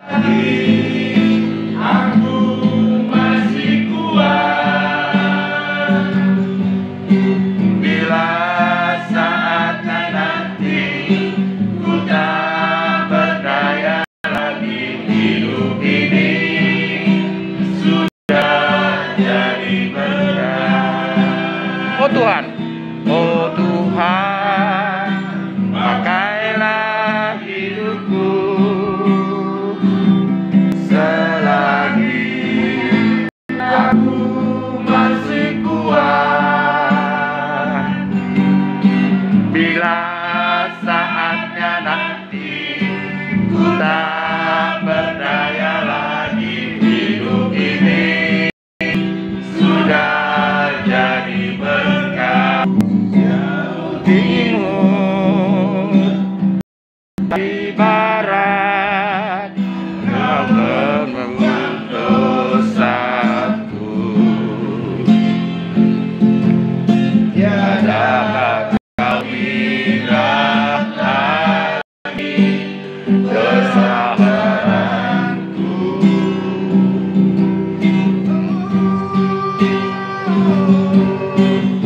Aku masih kuat bila saatnya nanti ku tak berdaya lagi. Hidup ini sudah jadi berkah. Oh Tuhan, oh Tuhan, pakailah hidupku selagi aku masih kuat. Bila saatnya nanti ku tak berdaya lagi. Hidup ini sudah jadi berkah. timur di barat, kau menembus dosaku. Tiada kau ingat lagi kesalahanku.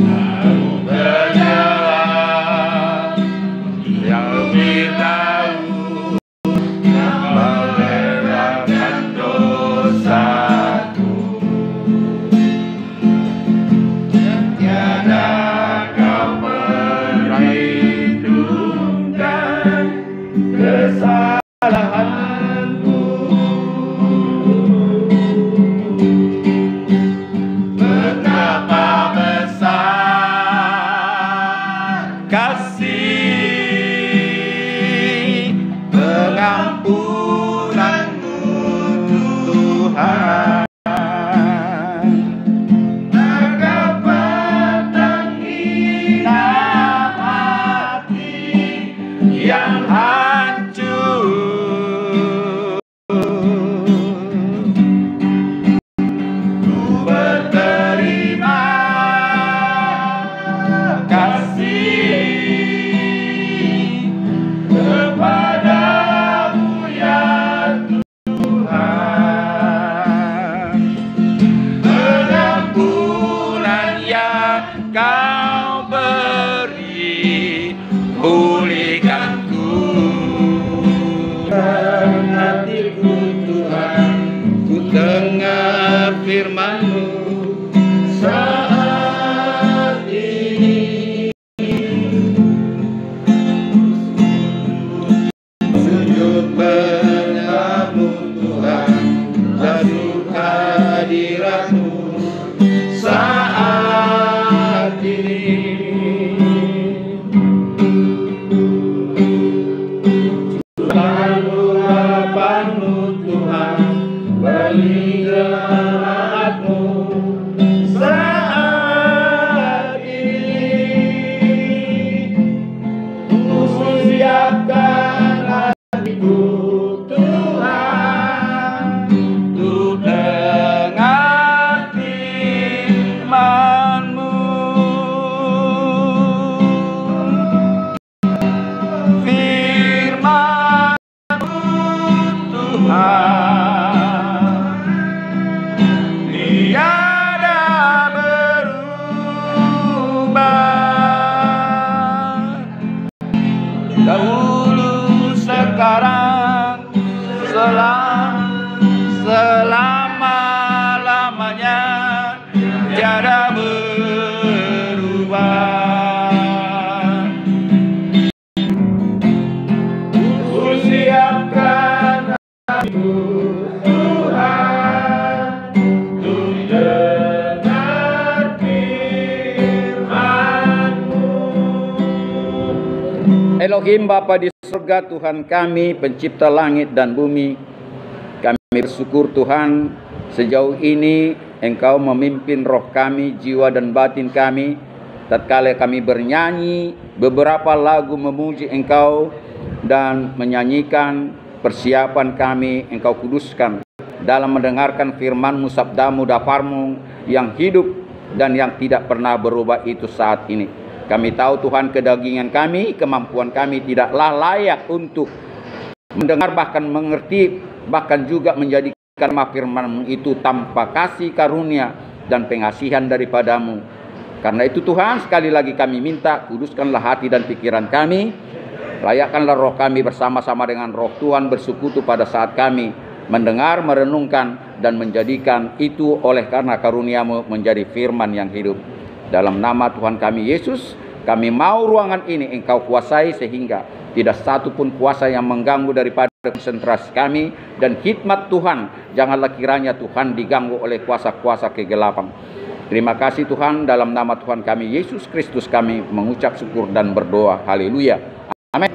Aku berjalan yang lebih tahu melerangkan dosaku. Tiada kau perhitungkan kesalahanku. Betapa besar kasih pengampunanmu Tuhan. Terdapat hina hati yang hancur. Ku berterima kasih kepadamu ya Tuhan. Pengampunan yang kau beri, pulihkanku. Hatiku Tuhan, ku dengar firman-Mu saat ini. Sujud menyembah-Mu Tuhan, jatuh hadirat-Mu saat ini. Harapan-Mu Tuhan, beri jemaat-Mu saat ini. Ku siapkan hatiku Tuhan, untuk dengar firman-Mu. Firman-Mu Tuhan, tiada berubah. Dahulu, sekarang, selama-lamanya, tiada berubah. Ku siapkan hatiku Tuhan, untuk dengar firman-Mu. Elohim Bapa di surga, Tuhan kami, pencipta langit dan bumi, kami bersyukur Tuhan, sejauh ini Engkau memimpin roh kami, jiwa dan batin kami. Tatkala kami bernyanyi beberapa lagu memuji Engkau dan menyanyikan, persiapan kami Engkau kuduskan dalam mendengarkan firman-Mu, sabda-Mu, dafar-Mu yang hidup dan yang tidak pernah berubah itu saat ini. Kami tahu Tuhan, kedagingan kami, kemampuan kami tidaklah layak untuk mendengar bahkan mengerti bahkan juga menjadikan firman-Mu itu tanpa kasih karunia dan pengasihan daripadamu. Karena itu Tuhan, sekali lagi kami minta, kuduskanlah hati dan pikiran kami, layakkanlah roh kami bersama-sama dengan roh Tuhan bersekutu pada saat kami mendengar, merenungkan, dan menjadikan itu oleh karena karunia-Mu menjadi firman yang hidup. Dalam nama Tuhan kami Yesus, kami mau ruangan ini Engkau kuasai sehingga tidak satu pun kuasa yang mengganggu daripada konsentrasi kami dan khidmat Tuhan. Janganlah kiranya Tuhan diganggu oleh kuasa-kuasa kegelapan. Terima kasih Tuhan, dalam nama Tuhan kami Yesus Kristus kami mengucap syukur dan berdoa. Haleluya. Amin.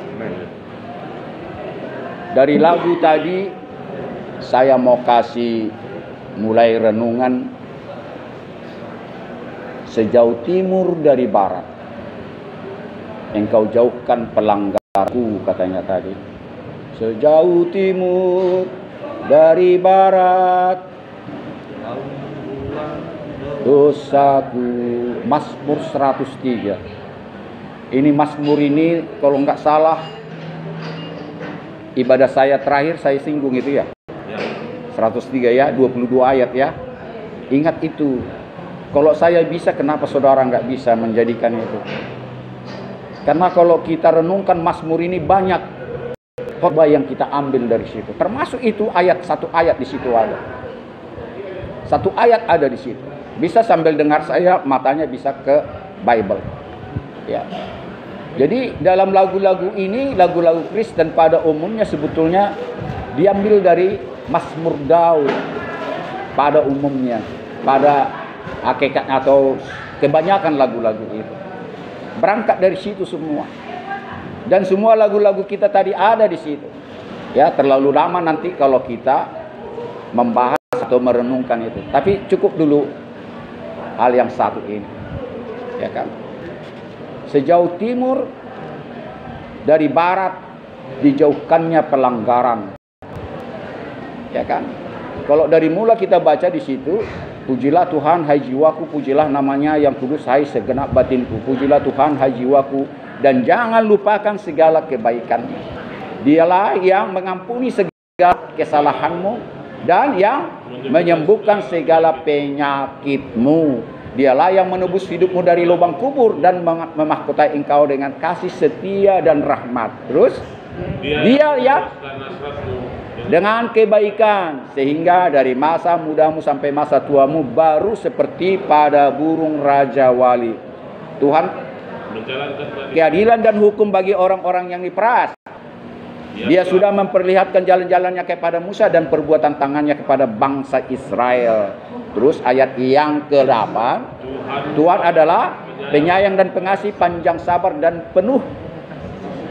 Dari lagu tadi saya mau kasih mulai renungan. Sejauh timur dari barat Engkau jauhkan pelanggarku, katanya tadi. Sejauh timur dari barat dosaku. Mazmur 103. Ini Mazmur ini kalau nggak salah ibadah saya terakhir saya singgung itu ya. 103 ya, 22 ayat ya. Ingat itu. Kalau saya bisa, kenapa saudara nggak bisa menjadikan itu? Karena kalau kita renungkan Mazmur ini banyak khotbah yang kita ambil dari situ. Termasuk itu satu ayat di situ ada. Satu ayat ada di situ. Bisa sambil dengar saya, matanya bisa ke Bible. Ya. Jadi dalam lagu-lagu ini, lagu-lagu Kristen pada umumnya sebetulnya diambil dari Mazmur Daud pada umumnya, pada hakikatnya atau kebanyakan lagu-lagu itu. Berangkat dari situ semua. Dan semua lagu-lagu kita tadi ada di situ. Ya, terlalu lama nanti kalau kita membahas atau merenungkan itu. Tapi cukup dulu hal yang satu ini. Ya kan? Sejauh timur dari barat dijauhkannya pelanggaran. Ya kan? Kalau dari mula kita baca di situ, pujilah Tuhan hai jiwaku, pujilah namanya yang kudus hai segenap batinku. Pujilah Tuhan hai jiwaku dan jangan lupakan segala kebaikannya. Dialah yang mengampuni segala kesalahanmu dan yang menyembuhkan segala penyakitmu. Dialah yang menebus hidupmu dari lubang kubur dan memahkotai engkau dengan kasih setia dan rahmat. Terus dia yang dengan kebaikan sehingga dari masa mudamu sampai masa tuamu baru seperti pada burung raja wali. Tuhan keadilan dan hukum bagi orang-orang yang diperas. Dia sudah memperlihatkan jalan-jalannya kepada Musa dan perbuatan tangannya kepada bangsa Israel. Terus ayat yang ke-8, Tuhan adalah penyayang dan pengasih, panjang sabar dan penuh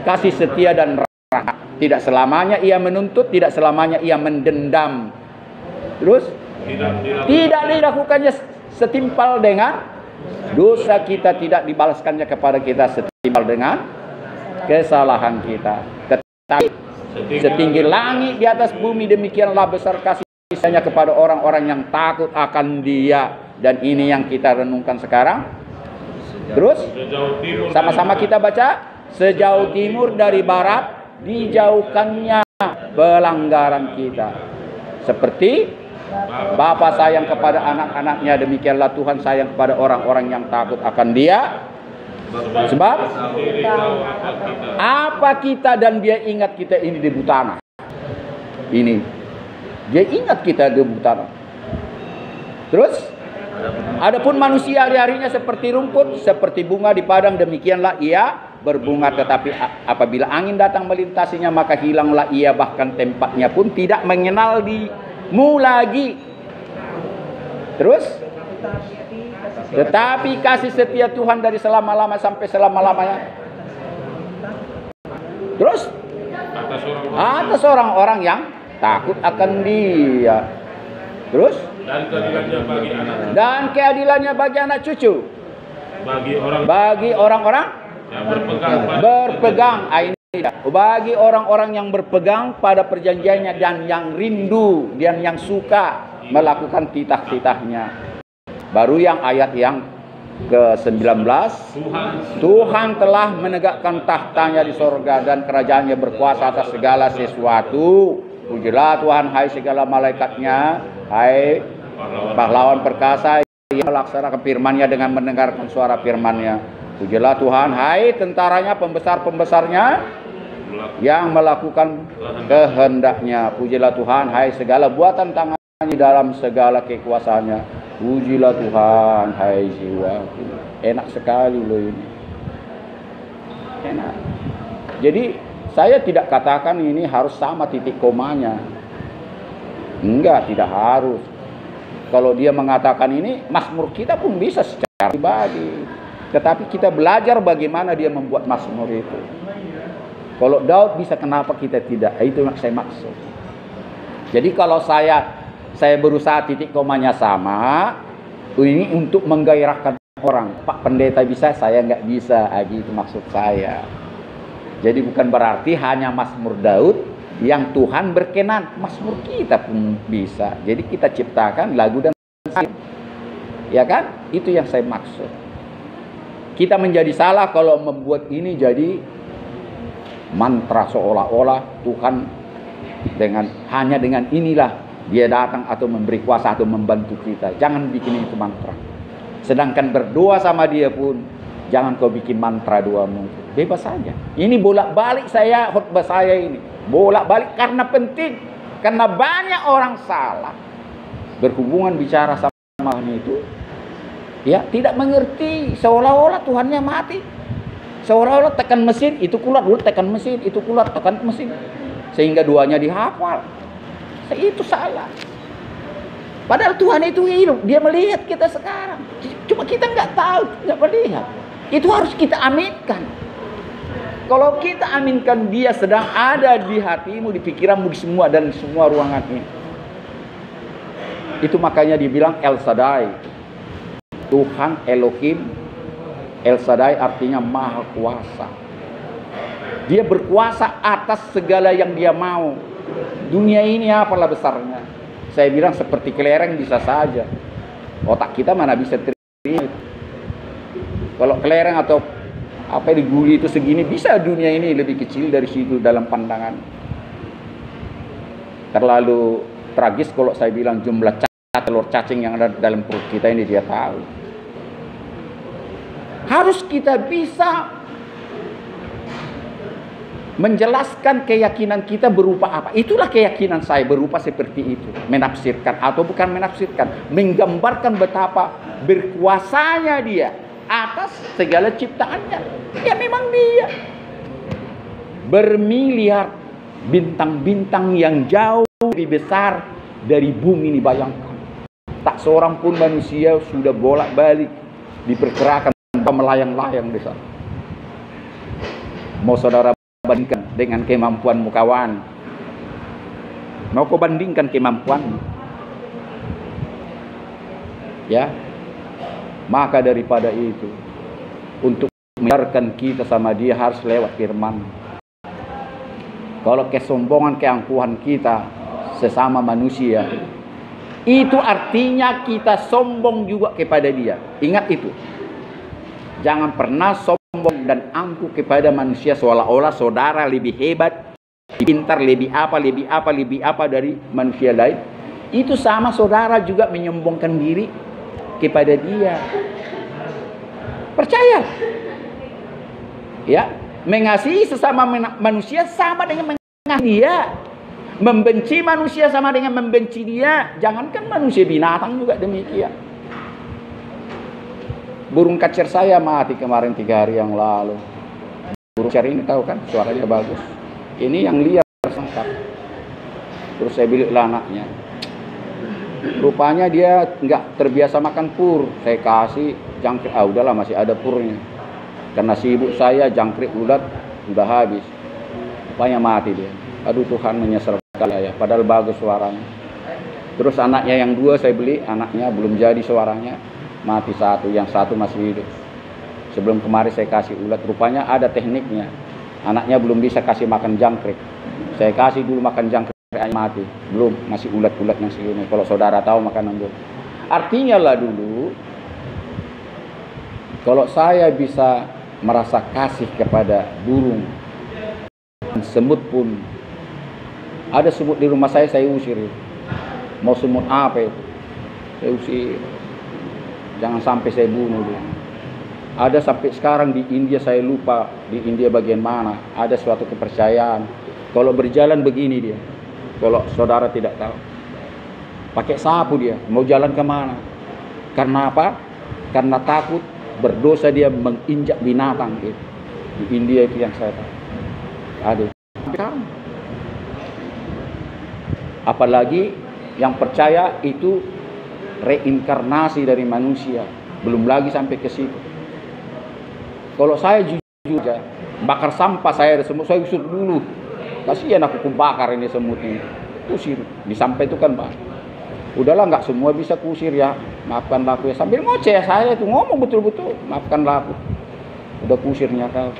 kasih setia dan rahmat. Tidak selamanya ia menuntut, tidak selamanya ia mendendam. Terus tidak dilakukannya setimpal dengan dosa kita, tidak dibalaskannya kepada kita setimpal dengan kesalahan kita. Tetapi setinggi langit di atas bumi demikianlah besar kasih-Nya kepada orang-orang yang takut akan Dia. Dan ini yang kita renungkan sekarang. Terus sama-sama kita baca, sejauh timur dari barat dijauhkannya pelanggaran kita. Seperti Bapa sayang kepada anak-anaknya, demikianlah Tuhan sayang kepada orang-orang yang takut akan Dia. Sebab apa kita dan Dia ingat kita ini debu tanah. Ini Dia ingat kita debu tanah. Terus adapun manusia hari-harinya seperti rumput, seperti bunga di padang, demikianlah ia berbunga. Tetapi apabila angin datang melintasinya, maka hilanglah ia, bahkan tempatnya pun tidak mengenalmu lagi. Terus tetapi kasih setia Tuhan dari selama-lama sampai selama-lamanya. Terus atas orang-orang yang takut akan Dia. Terus dan keadilannya bagi anak cucu, bagi orang-orang yang berpegang bagi orang-orang yang berpegang pada perjanjiannya dan yang rindu dan yang suka melakukan titah-titahnya. Baru yang ayat yang ke-19, Tuhan telah menegakkan tahtanya di sorga dan kerajaannya berkuasa atas segala sesuatu. Pujilah Tuhan, hai segala malaikatnya, hai pahlawan perkasa yang melaksanakan firman-Nya dengan mendengarkan suara firman-Nya. Pujilah Tuhan, hai tentaranya, pembesar-pembesarnya yang melakukan kehendak-Nya. Pujilah Tuhan, hai segala buatan tangan-Nya dalam segala kekuasaannya. Pujilah Tuhan, hai jiwaku. Enak sekali loh ini. Enak. Jadi saya tidak katakan ini harus sama titik komanya. Enggak, tidak harus. Kalau dia mengatakan ini, mazmur kita pun bisa secara pribadi. Tetapi kita belajar bagaimana dia membuat mazmur itu. Kalau Daud bisa, kenapa kita tidak? Itu yang saya maksud. Jadi kalau saya berusaha titik komanya sama, ini untuk menggairahkan orang. Pak Pendeta bisa, saya nggak bisa. Itu maksud saya. Jadi bukan berarti hanya mazmur Daud yang Tuhan berkenan, mazmur kita pun bisa. Jadi kita ciptakan lagu dan ya kan? Itu yang saya maksud. Kita menjadi salah kalau membuat ini jadi mantra, seolah-olah Tuhan hanya dengan inilah dia datang atau memberi kuasa atau membantu kita. Jangan bikin itu mantra. Sedangkan berdoa sama dia pun jangan kau bikin mantra doamu. Bebas saja. Ini bolak-balik khotbah saya ini. Bolak-balik karena penting. Karena banyak orang salah berhubungan bicara sama itu. Ya, tidak mengerti. Seolah-olah Tuhannya mati. Seolah-olah tekan mesin, itu keluar. Dulu tekan mesin, itu keluar, tekan mesin. Sehingga duanya dihafal. Itu salah. Padahal Tuhan itu hidup. Dia melihat kita sekarang. Cuma kita nggak tahu, nggak melihat. Itu harus kita aminkan. Kalau kita aminkan dia sedang ada di hatimu, di pikiranmu, di semua dan semua ruangan ini. Itu makanya dibilang El Shaddai. Tuhan Elohim. El Shaddai artinya maha kuasa. Dia berkuasa atas segala yang dia mau. Dunia ini apalah besarnya. Saya bilang seperti kelereng bisa saja. Otak kita mana bisa terima. Kalau kelereng atau apa di guli itu segini, bisa dunia ini lebih kecil dari situ dalam pandangan. Terlalu tragis kalau saya bilang jumlah telur cacing yang ada dalam perut kita ini dia tahu. Harus kita bisa menjelaskan keyakinan kita berupa apa. Itulah keyakinan saya berupa seperti itu. Menafsirkan atau bukan menafsirkan, menggambarkan betapa berkuasanya dia atas segala ciptaannya. Ya memang dia. Bermiliar bintang-bintang yang jauh lebih besar dari bumi ini, bayangkan. Tak seorang pun manusia sudah bolak-balik diperkirakan melayang-layang di sana. Mau saudara bandingkan dengan kemampuanmu kawan? Mau kau bandingkan kemampuanmu? Ya. Maka daripada itu, untuk mendengarkan kita sama dia harus lewat firman. Kalau kesombongan, keangkuhan kita sesama manusia, itu artinya kita sombong juga kepada dia. Ingat itu. Jangan pernah sombong dan angkuh kepada manusia seolah-olah saudara lebih hebat, lebih pintar, lebih apa dari manusia lain. Itu sama saudara juga menyombongkan diri kepada dia. Percaya. Ya, mengasihi sesama manusia sama dengan mengasihi dia. Membenci manusia sama dengan membenci dia. Jangankan manusia, binatang juga demikian. Burung kacer saya mati kemarin 3 hari yang lalu. Burung kacer ini tahu kan, suaranya bagus. Ini yang liar tersangkap. Terus saya biliklah anaknya. Rupanya dia nggak terbiasa makan pur. Saya kasih jangkrik. Udahlah masih ada purnya. Karena sibuk saya jangkrik ulat udah habis. Rupanya mati dia. Aduh, Tuhan menyesal saya. Padahal bagus suaranya. Terus anaknya yang 2 saya beli, anaknya belum jadi suaranya. Mati 1, yang 1 masih hidup. Sebelum kemarin saya kasih ulat, rupanya ada tekniknya. Anaknya belum bisa kasih makan jangkrik. Saya kasih dulu makan jangkrik, mati. Belum, masih ulat-ulat yang segini. Kalau saudara tahu makanan dulu. Artinya lah dulu, kalau saya bisa merasa kasih kepada burung dan semut pun, Ada semut di rumah saya usir. Mau semut apa itu? Saya usir. Jangan sampai saya bunuh dia. Ada sampai sekarang di India, saya lupa di India bagian mana, ada suatu kepercayaan. Kalau berjalan begini dia, kalau saudara tidak tahu, pakai sapu dia, mau jalan kemana? Karena apa? Karena takut berdosa dia menginjak binatang gitu. Di India itu yang saya tahu. Ada. Apalagi yang percaya itu reinkarnasi dari manusia, belum lagi sampai ke situ. Kalau saya jujur aja, bakar sampah saya ada semut, saya usir dulu. Kasihan aku kubakar ini semut ini. Usir, disampai itu kan Pak. Udahlah, nggak semua bisa kusir ya. Maafkanlah aku ya. Sambil ngoceh saya itu ngomong betul-betul, maafkanlah aku. Udah kusirnya kau.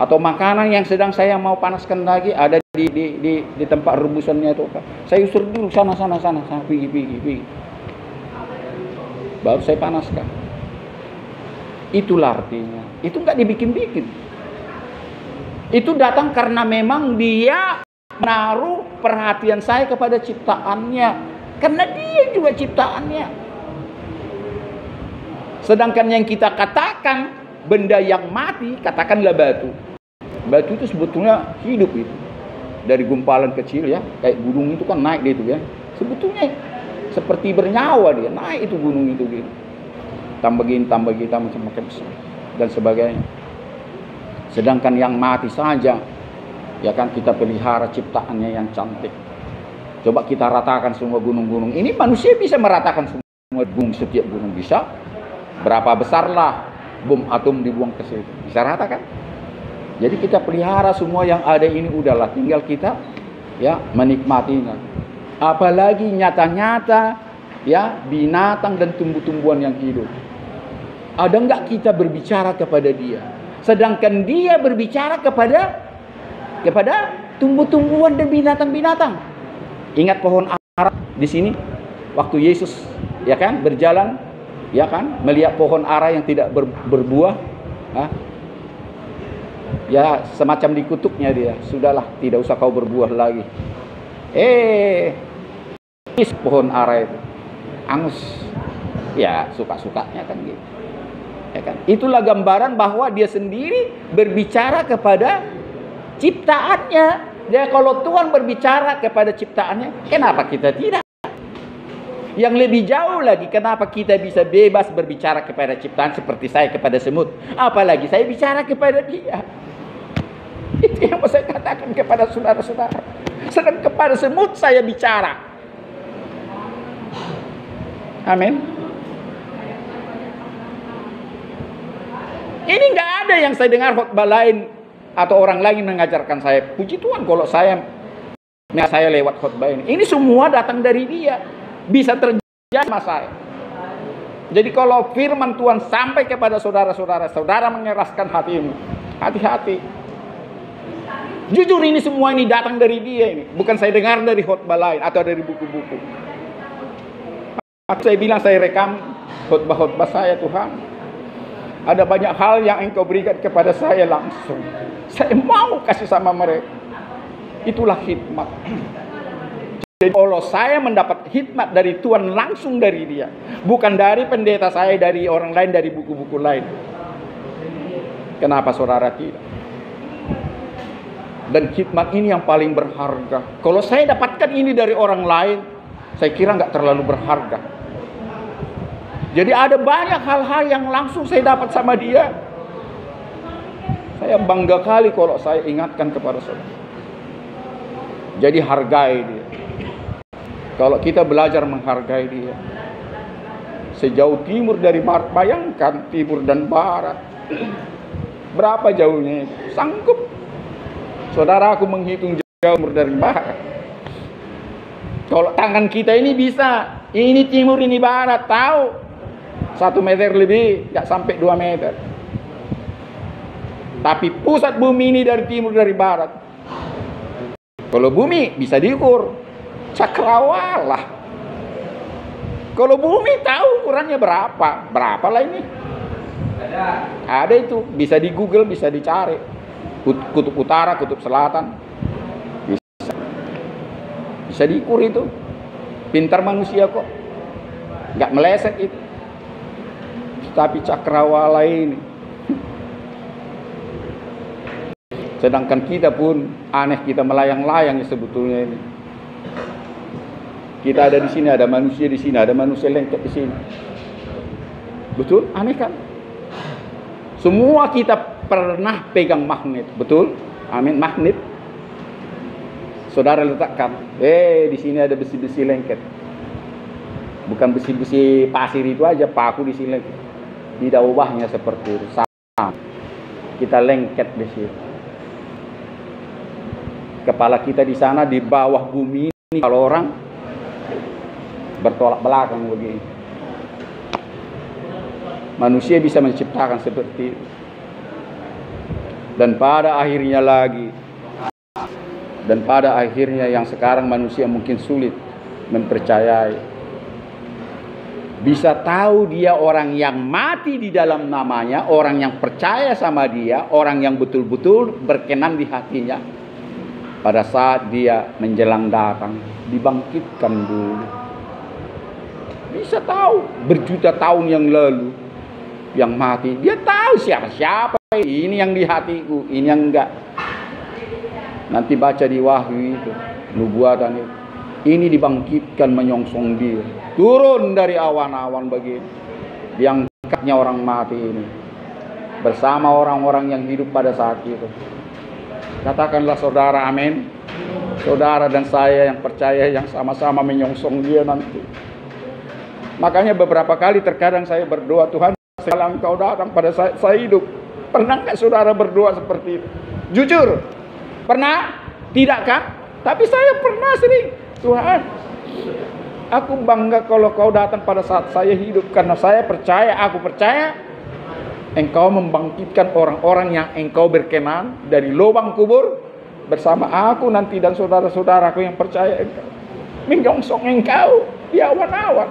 Atau makanan yang sedang saya mau panaskan lagi ada di tempat rebusannya itu, saya usir dulu sana pergi. Baru saya panaskan. Itulah artinya. Itu nggak dibikin-bikin. Itu datang karena memang dia menaruh perhatian saya kepada ciptaannya, karena dia juga ciptaannya. Sedangkan yang kita katakan benda yang mati, katakanlah batu. Batu itu sebetulnya hidup itu. Dari gumpalan kecil ya, kayak gunung itu kan naik dia itu ya. Sebetulnya seperti bernyawa dia, naik itu gunung itu gitu. Tambah gini macam-macam dan sebagainya. Sedangkan yang mati saja, ya kan kita pelihara ciptaannya yang cantik. Coba kita ratakan semua gunung-gunung. Ini manusia bisa meratakan semua gunung, setiap gunung bisa. Berapa besarlah bom atom dibuang ke situ, bisa rata kan? Jadi kita pelihara semua yang ada ini, udahlah tinggal kita ya menikmatinya. Apalagi nyata-nyata ya binatang dan tumbuh-tumbuhan yang hidup. Ada enggak kita berbicara kepada dia? Sedangkan dia berbicara kepada tumbuh-tumbuhan dan binatang-binatang. Ingat pohon ara di sini waktu Yesus ya kan berjalan ya kan melihat pohon ara yang tidak berbuah, ya semacam dikutuknya dia, sudahlah tidak usah kau berbuah lagi. Pohon ara itu angus, ya suka-sukanya kan gitu. Ya kan? Itulah gambaran bahwa dia sendiri berbicara kepada ciptaannya. Ya kalau Tuhan berbicara kepada ciptaannya, kenapa kita tidak? Yang lebih jauh lagi, kenapa kita bisa bebas berbicara kepada ciptaan seperti saya kepada semut? Apalagi saya bicara kepada dia. Itu yang mau saya katakan kepada saudara-saudara. Sedang kepada semut saya bicara. Amin. Ini nggak ada yang saya dengar khotbah lain atau orang lain mengajarkan saya. Puji Tuhan kalau saya lewat khotbah ini. Ini semua datang dari dia. Bisa terjadi sama saya. Jadi kalau firman Tuhan sampai kepada saudara-saudara, saudara mengeraskan hatimu. Hati-hati. Jujur ini semua ini datang dari dia ini. Bukan saya dengar dari khotbah lain atau dari buku-buku. Saya bilang saya rekam khotbah-khotbah saya, Tuhan. Ada banyak hal yang Engkau berikan kepada saya langsung. Saya mau kasih sama mereka. Itulah hikmat. Jadi kalau saya mendapat hikmat dari Tuhan langsung dari dia, bukan dari pendeta saya, dari orang lain, dari buku-buku lain. Kenapa saudara tidak? Dan hikmat ini yang paling berharga. Kalau saya dapatkan ini dari orang lain, saya kira nggak terlalu berharga. Jadi ada banyak hal-hal yang langsung saya dapat sama dia. Saya bangga kali kalau saya ingatkan kepada saudara. Jadi hargai dia. Kalau kita belajar menghargai dia. Sejauh timur dari barat, bayangkan timur dan barat. Berapa jauhnya itu? Sanggup. Saudara aku menghitung jauh timur dari barat. Kalau tangan kita ini bisa. Ini timur, ini barat, tahu. 1 meter lebih, nggak sampai 2 meter. Tapi pusat bumi ini dari timur dari barat. Kalau bumi bisa diukur cakrawala. Kalau bumi tahu ukurannya berapa? Berapa lah ini? Ada itu, bisa di Google, bisa dicari. Kutub utara, kutub selatan. Bisa. Bisa diukur itu. Pintar manusia kok. Nggak meleset itu. Tapi cakrawala ini. Sedangkan kita pun aneh, kita melayang-layang sebetulnya ini. Kita ada di sini, ada manusia di sini, ada manusia lengket di sini. Betul? Aneh kan? Semua kita pernah pegang magnet, betul? Amin, magnet. Saudara letakkan, di sini ada besi-besi lengket. Bukan besi-besi pasir itu aja, paku di sini lengket. Tidak ubahnya seperti itu. Sama. Kita lengket di sini. Kepala kita di sana, di bawah bumi ini. Kalau orang bertolak belakang begini. Manusia bisa menciptakan seperti itu. Dan pada akhirnya yang sekarang manusia mungkin sulit mempercayai. Bisa tahu dia orang yang mati di dalam namanya, orang yang percaya sama dia, orang yang betul-betul berkenan di hatinya. Pada saat dia menjelang datang, dibangkitkan dulu. Bisa tahu berjuta tahun yang lalu yang mati, dia tahu siapa-siapa. Ini yang di hatiku, ini yang enggak. Nanti baca di Wahyu itu, nubuatan itu. Ini dibangkitkan menyongsong dia. Turun dari awan-awan begini. Diangkatnya orang mati ini. Bersama orang-orang yang hidup pada saat itu. Katakanlah saudara, amin. Saudara dan saya yang percaya, yang sama-sama menyongsong dia nanti. Makanya beberapa kali terkadang saya berdoa, Tuhan, setelah Engkau datang pada saat saya hidup. Pernah nggak saudara berdoa seperti itu? Jujur, pernah? Tidak kan? Tapi saya pernah sering. Tuhan, aku bangga kalau Kau datang pada saat saya hidup. Karena saya percaya, aku percaya Engkau membangkitkan orang-orang yang Engkau berkenan dari lubang kubur bersama aku nanti dan saudara-saudaraku yang percaya Engkau. Menyongsong Engkau di awan-awan.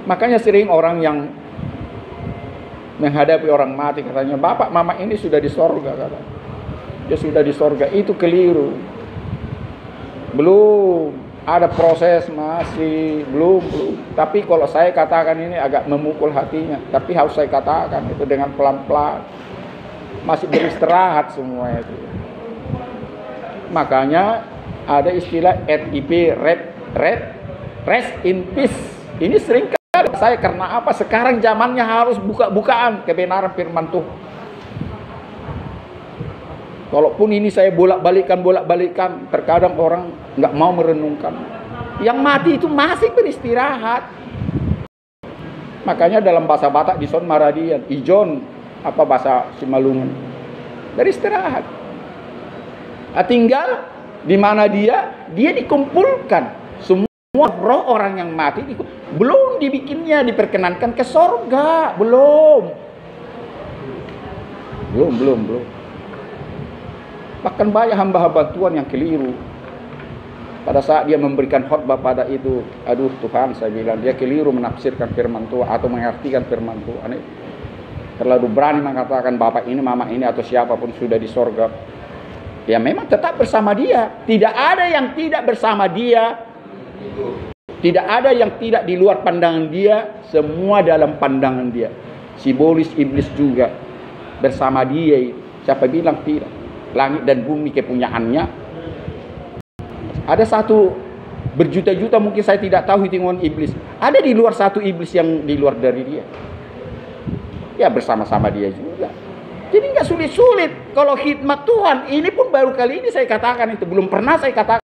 Makanya sering orang yang menghadapi orang mati katanya, Bapak mama ini sudah di sorga, kata. Dia sudah di sorga. Itu keliru. Belum ada proses, masih belum. Tapi kalau saya katakan ini agak memukul hatinya, tapi harus saya katakan itu dengan pelan-pelan. Masih beristirahat semua itu. Makanya ada istilah RIP, rest in peace. Ini sering kali saya, karena apa? Sekarang zamannya harus buka-bukaan kebenaran firman Tuhan. Kalaupun ini saya bolak-balikan, terkadang orang nggak mau merenungkan. Yang mati itu masih beristirahat. Makanya dalam bahasa Batak dison maradian, ijon apa bahasa Simalungun, beristirahat. Tinggal di mana dia dikumpulkan. Semua roh orang yang mati belum dibikinnya diperkenankan ke sorga, belum. Bahkan banyak hamba-hamba Tuhan yang keliru. Pada saat dia memberikan khotbah pada itu, aduh Tuhan, saya bilang, dia keliru menafsirkan firman Tuhan atau mengartikan firman Tuhan. Terlalu berani mengatakan bapak ini, mama ini atau siapapun sudah di sorga. Ya memang tetap bersama dia. Tidak ada yang tidak bersama dia. Tidak ada yang tidak di luar pandangan dia. Semua dalam pandangan dia. Simbolis iblis juga bersama dia. Siapa bilang tidak? Langit dan bumi kepunyaannya. Ada satu berjuta-juta, mungkin saya tidak tahu hitungan iblis. Ada di luar satu iblis yang di luar dari dia. Ya bersama-sama dia juga. Jadi nggak sulit-sulit. Kalau khidmat Tuhan, ini pun baru kali ini saya katakan itu. Belum pernah saya katakan.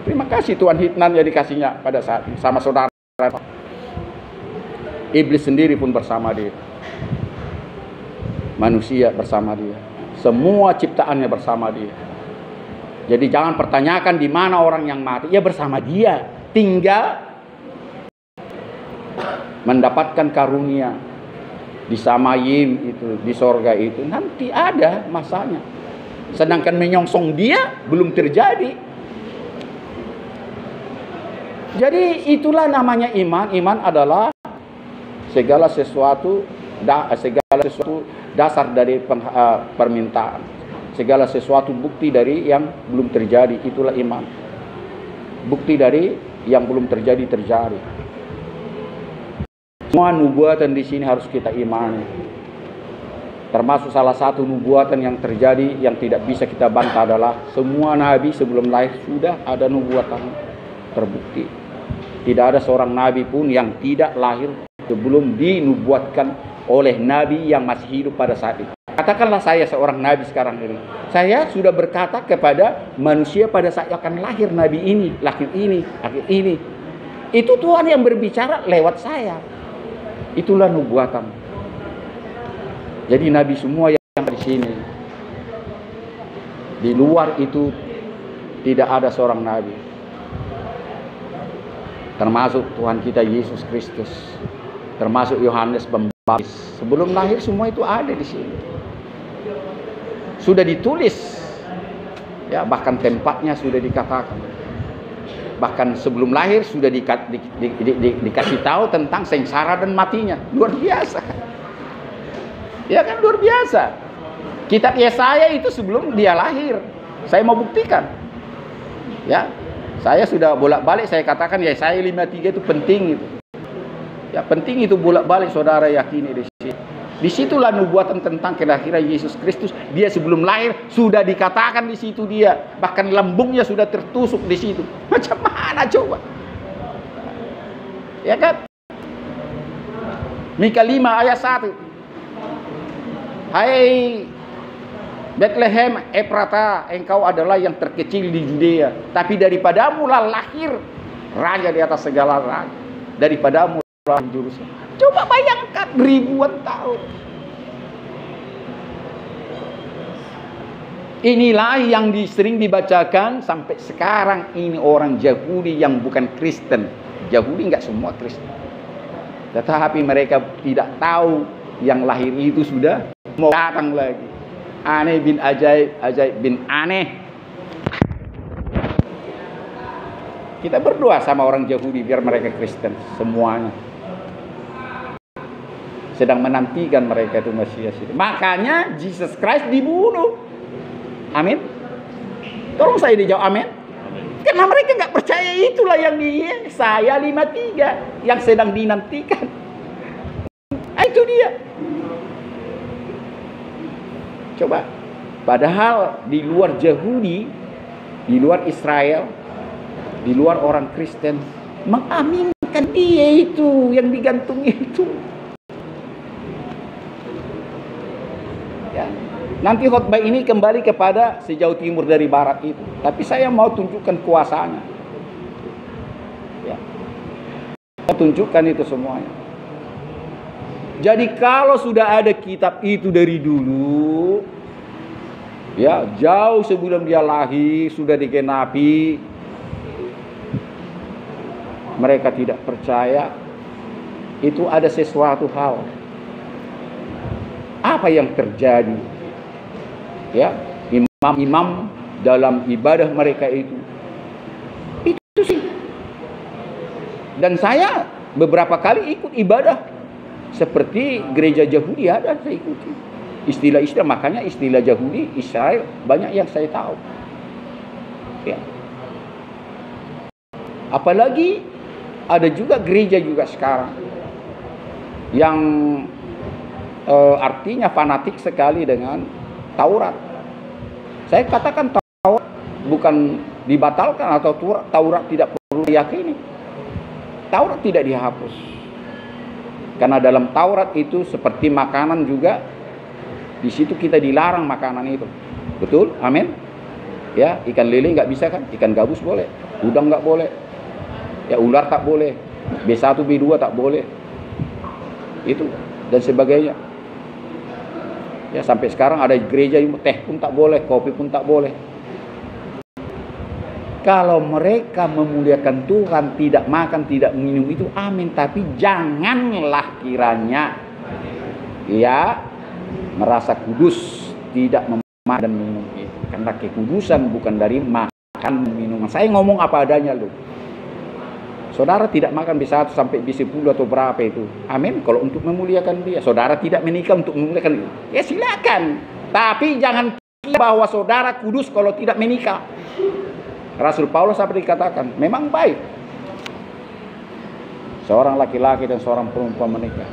Terima kasih Tuhan hikmat yang dikasihnya pada saat ini. Sama saudara. Iblis sendiri pun bersama dia. Manusia bersama dia. Semua ciptaannya bersama dia. Jadi jangan pertanyakan di mana orang yang mati. Ya bersama dia. Tinggal mendapatkan karunia di Samayim itu, di sorga itu. Nanti ada masanya. Sedangkan menyongsong dia belum terjadi. Jadi itulah namanya iman. Iman adalah segala sesuatu dasar dari permintaan. segala sesuatu bukti dari yang belum terjadi, itulah iman. Bukti dari yang belum terjadi terjadi. Semua nubuatan di sini harus kita imani. Termasuk salah satu nubuatan yang terjadi yang tidak bisa kita bantah adalah semua nabi sebelum lahir sudah ada nubuatan terbukti. Tidak ada seorang nabi pun yang tidak lahir sebelum dinubuatkan oleh nabi yang masih hidup pada saat itu. Katakanlah saya seorang nabi sekarang ini. Saya sudah berkata kepada manusia pada saat akan lahir nabi ini, lahir ini, lahir ini. Itu Tuhan yang berbicara lewat saya. Itulah nubuatan. Jadi nabi semua yang di sini. Di luar itu tidak ada seorang nabi. Termasuk Tuhan kita Yesus Kristus. Termasuk Yohanes Pembaptis. Sebelum lahir semua itu ada di sini. Sudah ditulis. Ya, bahkan tempatnya sudah dikatakan. Bahkan sebelum lahir sudah dikasih tahu tentang sengsara dan matinya. Luar biasa. Ya kan, luar biasa. Kitab Yesaya itu sebelum dia lahir. Saya mau buktikan. Ya, saya sudah bolak-balik saya katakan Yesaya 53 itu penting itu. Ya, penting itu bolak-balik saudara yakini di situ. Disitulah nubuatan tentang kelahiran Yesus Kristus. Dia sebelum lahir sudah dikatakan di situ dia. Bahkan lambungnya sudah tertusuk di situ. Macam mana coba? Ya kan? Mika 5 ayat 1. Hai Bethlehem Efrata, engkau adalah yang terkecil di Judea, tapi daripadamu lah lahir raja di atas segala raja. Daripadamu lah Yerusalem. Coba bayangkan ribuan tahun. Inilah yang sering dibacakan sampai sekarang ini orang Yahudi yang bukan Kristen. Yahudi enggak semua Kristen. Tetapi mereka tidak tahu yang lahir itu sudah mau datang lagi. Aneh bin ajaib, ajaib bin aneh. Kita berdoa sama orang Yahudi biar mereka Kristen semuanya. Sedang menantikan mereka itu Mesias itu. Makanya Jesus Christ dibunuh. Amin. Tolong saya dijawab amin. Karena mereka nggak percaya, itulah yang di Yesaya 53 yang sedang dinantikan. Itu dia. Coba. Padahal di luar Yahudi, di luar Israel, di luar orang Kristen mengaminkan dia itu yang digantung itu. Ya. Nanti khotbah ini kembali kepada sejauh timur dari barat itu. Tapi saya mau tunjukkan kuasanya. Ya. Saya tunjukkan itu semuanya. Jadi kalau sudah ada kitab itu dari dulu, ya jauh sebelum dia lahir sudah digenapi, mereka tidak percaya, itu ada sesuatu hal. Apa yang terjadi? Ya, imam-imam dalam ibadah mereka itu sih. Dan saya beberapa kali ikut ibadah seperti gereja Yahudi ada saya ikuti. Istilah-istilah, makanya istilah Yahudi, Israel banyak yang saya tahu. Ya. Apalagi ada juga gereja juga sekarang yang artinya fanatik sekali dengan Taurat. Saya katakan Taurat bukan dibatalkan atau Taurat tidak perlu diyakini. Taurat tidak dihapus. Karena dalam Taurat itu seperti makanan juga, di situ kita dilarang makanan itu. Betul? Amin. Ya, ikan lele nggak bisa kan? Ikan gabus boleh, udang nggak boleh. Ya, ular tak boleh. B1, B2 tak boleh. Itu dan sebagainya. Ya, sampai sekarang ada gereja yang teh pun tak boleh, kopi pun tak boleh. Kalau mereka memuliakan Tuhan, tidak makan, tidak minum itu amin. Tapi janganlah kiranya ya merasa kudus, tidak memakan dan minum itu. Karena kekudusan bukan dari makan minuman. Saya ngomong apa adanya loh. Saudara tidak makan B1 sampai B10 atau berapa itu. Amin. Kalau untuk memuliakan dia. Saudara tidak menikah untuk memuliakan dia. Ya silakan. Tapi jangan bahwa saudara kudus kalau tidak menikah. Rasul Paulus apa dikatakan? Memang baik seorang laki-laki dan seorang perempuan menikah.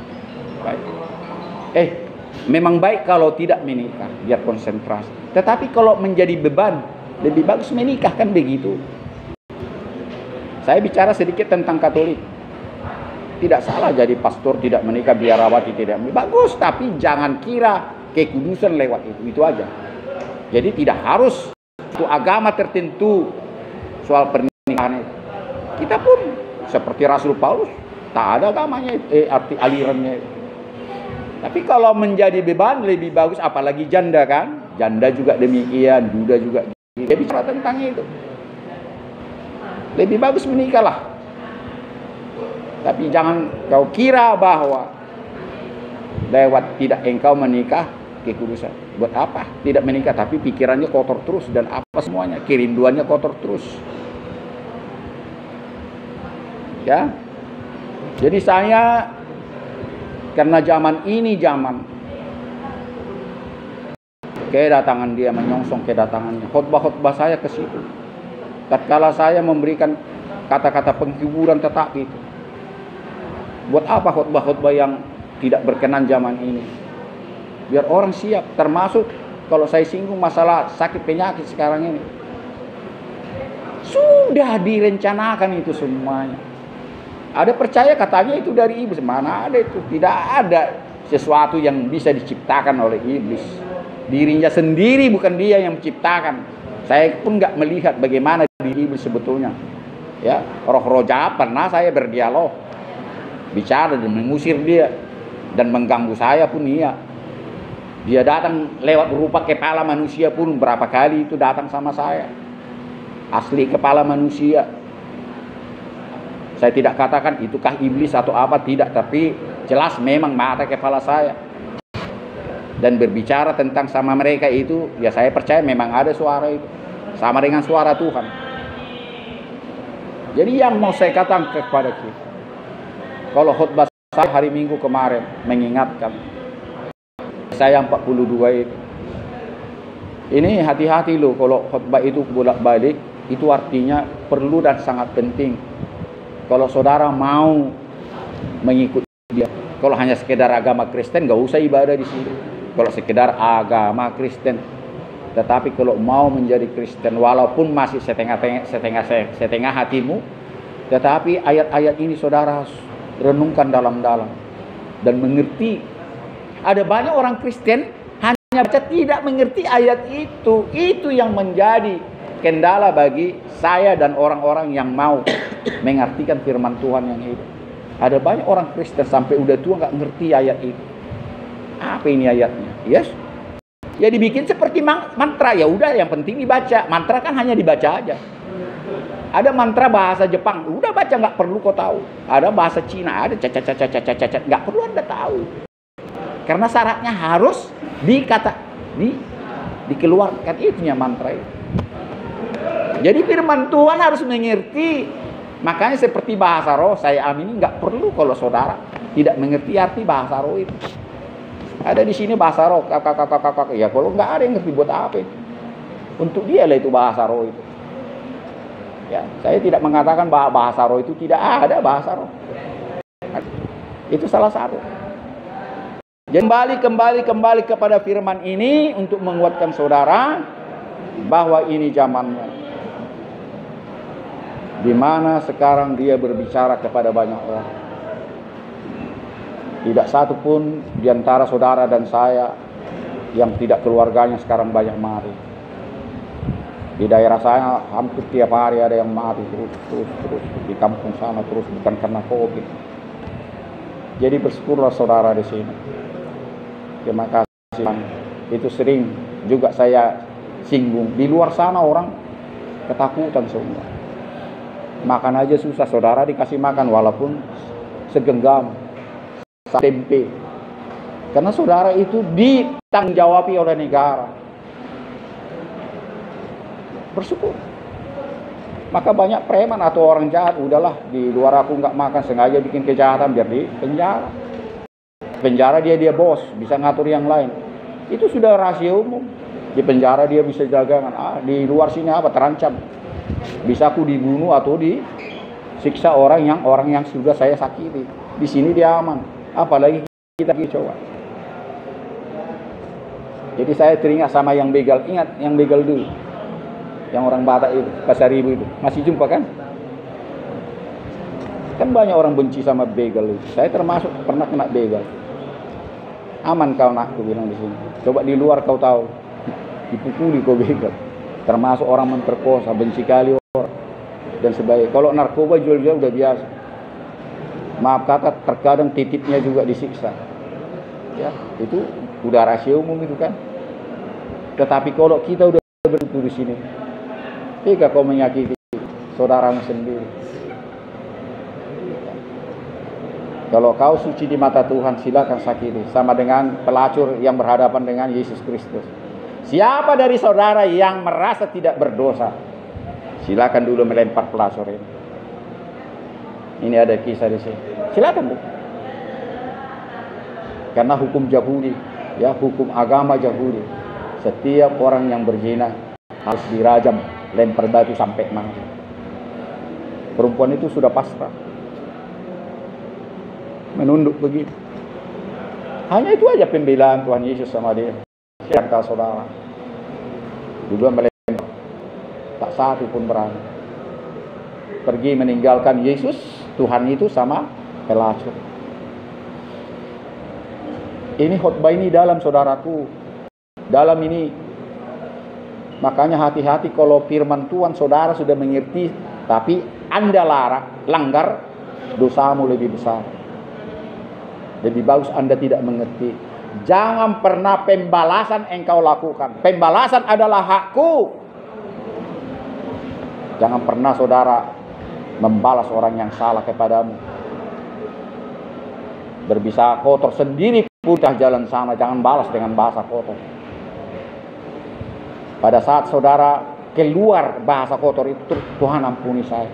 Baik. Memang baik kalau tidak menikah, biar konsentrasi. Tetapi kalau menjadi beban, lebih bagus menikah, kan begitu. Saya bicara sedikit tentang Katolik. Tidak salah jadi pastor tidak menikah, biarawati tidak menikah. Bagus, tapi jangan kira kekudusan lewat itu aja. Jadi tidak harus itu agama tertentu soal pernikahan itu. Kita pun seperti Rasul Paulus, tak ada agamanya, arti alirannya itu. Tapi kalau menjadi beban lebih bagus, apalagi janda kan. Janda juga demikian, duda juga. Dia bicara tentang itu. Lebih bagus menikahlah. Tapi jangan kau kira bahwa lewat tidak engkau menikah kekudusan. Buat apa? Tidak menikah tapi pikirannya kotor terus dan apa semuanya. Kerinduannya kotor terus. Ya. Jadi saya karena zaman ini zaman kedatangan dia, menyongsong kedatangannya. Khotbah-khotbah saya ke situ. Tatkala saya memberikan kata-kata penghiburan tetapi itu. Buat apa khotbah-khotbah yang tidak berkenan zaman ini? Biar orang siap, termasuk kalau saya singgung masalah sakit penyakit sekarang ini. Sudah direncanakan itu semuanya. Ada percaya katanya itu dari iblis. Mana ada itu? Tidak ada sesuatu yang bisa diciptakan oleh iblis. Dirinya sendiri, bukan dia yang menciptakan. Saya pun nggak melihat bagaimana diri iblis sebetulnya. Ya, roh-roh jahat pernah saya berdialog, bicara dan mengusir dia dan mengganggu saya pun iya. Dia datang lewat berupa kepala manusia pun berapa kali itu datang sama saya. Asli kepala manusia. Saya tidak katakan itukah iblis atau apa, tidak, tapi jelas memang mata kepala saya. Dan berbicara tentang sama mereka itu, ya saya percaya memang ada suara itu. Sama dengan suara Tuhan. Jadi yang mau saya katakan kepada kita, kalau khotbah saya hari Minggu kemarin mengingatkan saya 42 itu. Ini hati-hati loh kalau khotbah itu bolak-balik, itu artinya perlu dan sangat penting. Kalau saudara mau mengikuti dia, kalau hanya sekedar agama Kristen, gak usah ibadah di sini. Kalau sekedar agama Kristen, tetapi kalau mau menjadi Kristen, walaupun masih setengah hatimu, tetapi ayat-ayat ini saudara renungkan dalam-dalam dan mengerti. Ada banyak orang Kristen hanya baca tidak mengerti ayat itu. Itu yang menjadi kendala bagi saya dan orang-orang yang mau mengartikan firman Tuhan yang hidup. Ada banyak orang Kristen sampai udah tua nggak ngerti ayat itu. Apa ini ayatnya? Yes. Ya dibikin seperti mantra, ya udah yang penting dibaca. Mantra kan hanya dibaca aja. Ada mantra bahasa Jepang, udah baca nggak perlu kau tahu. Ada bahasa Cina, ada cacat nggak perlu Anda tahu. Karena syaratnya harus dikeluarkan itunya mantra itu. Jadi firman Tuhan harus mengerti. Makanya seperti bahasa roh, saya amini nggak perlu kalau saudara tidak mengerti arti bahasa roh itu. Ada di sini bahasa roh, kakak. Ya kalau nggak ada yang ngerti buat apa itu. Untuk dia lah itu bahasa roh itu. Ya, saya tidak mengatakan bahwa bahasa roh itu tidak ada bahasa roh. Itu salah satu. Jadi kembali kepada firman ini untuk menguatkan saudara bahwa ini zamannya. Di mana sekarang dia berbicara kepada banyak orang. Tidak satu pun di antara saudara dan saya yang tidak keluarganya sekarang banyak mati. Di daerah saya hampir tiap hari ada yang mati terus di kampung sana terus, bukan karena COVID. Jadi bersyukurlah saudara di sini. Terima kasih. Itu sering juga saya singgung. Di luar sana orang ketakutan semua. Makan aja susah, saudara dikasih makan walaupun segenggam tempe. Karena saudara itu ditanggung jawabi oleh negara. Bersyukur. Maka banyak preman atau orang jahat, udahlah di luar aku nggak makan, sengaja bikin kejahatan biar di penjara. Penjara dia bos, bisa ngatur yang lain. Itu sudah rahasia umum. Di penjara dia bisa dagangan, di luar sini apa terancam. Bisa aku dibunuh atau disiksa orang yang sudah saya sakiti. Di sini dia aman. Apalagi kita coba. Jadi saya teringat sama yang begal. Ingat yang begal dulu. Yang orang Batak itu, Pasar Ibu itu. Masih jumpa kan? Kan banyak orang benci sama begal itu. Saya termasuk pernah kena begal. Aman kau nak, aku bilang di sini. Coba di luar kau tahu. Dipukuli kau begal. Termasuk orang memperkosa, benci kali orang. Dan sebagainya. Kalau narkoba jual-jual udah biasa. Maaf kata, terkadang titipnya juga disiksa. Ya, itu udah rahasia umum itu kan. Tetapi kalau kita udah bertutur di sini, jika kau menyakiti saudaramu sendiri, kalau kau suci di mata Tuhan, silakan sakiti. Sama dengan pelacur yang berhadapan dengan Yesus Kristus. Siapa dari saudara yang merasa tidak berdosa, silakan dulu melempar pelacur ini. Ini ada kisah di sini. Silakan Bu. Karena hukum Yahudi, ya hukum agama Yahudi, setiap orang yang berzina harus dirajam, lempar batu sampai mati. Perempuan itu sudah pasrah, menunduk begitu. Hanya itu aja pembelaan Tuhan Yesus sama dia. Siapa saudara? Juga melempar, tak satu pun berani. Pergi meninggalkan Yesus, Tuhan itu sama pelacur. Ini khotbah ini dalam saudaraku, dalam ini. Makanya hati-hati kalau firman Tuhan saudara sudah mengerti, tapi Anda langgar, dosamu lebih besar. Lebih bagus Anda tidak mengerti. Jangan pernah pembalasan engkau lakukan. Pembalasan adalah hakku. Jangan pernah saudara membalas orang yang salah kepadamu. Berbisa kotor sendiri udah jalan sana, jangan balas dengan bahasa kotor. Pada saat saudara keluar bahasa kotor itu, Tuhan ampuni saya.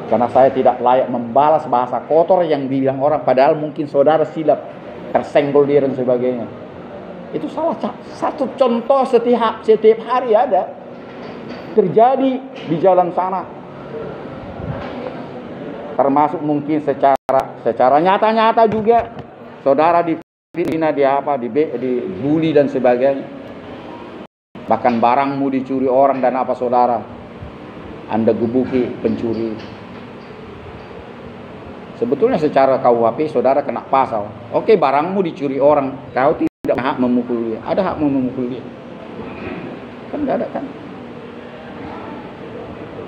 Karena saya tidak layak membalas bahasa kotor yang dibilang orang, padahal mungkin saudara silap, tersenggol dia dan sebagainya. Itu salah satu contoh setiap hari ada terjadi di jalan sana. Termasuk mungkin secara nyata-nyata juga saudara difitnah, dibully dan sebagainya. Bahkan barangmu dicuri orang dan apa saudara, Anda gebuki pencuri. Sebetulnya secara KUHP saudara kena pasal. Oke, barangmu dicuri orang, kau tidak hak memukul dia. Ada hak memukul dia? Kan tidak ada kan?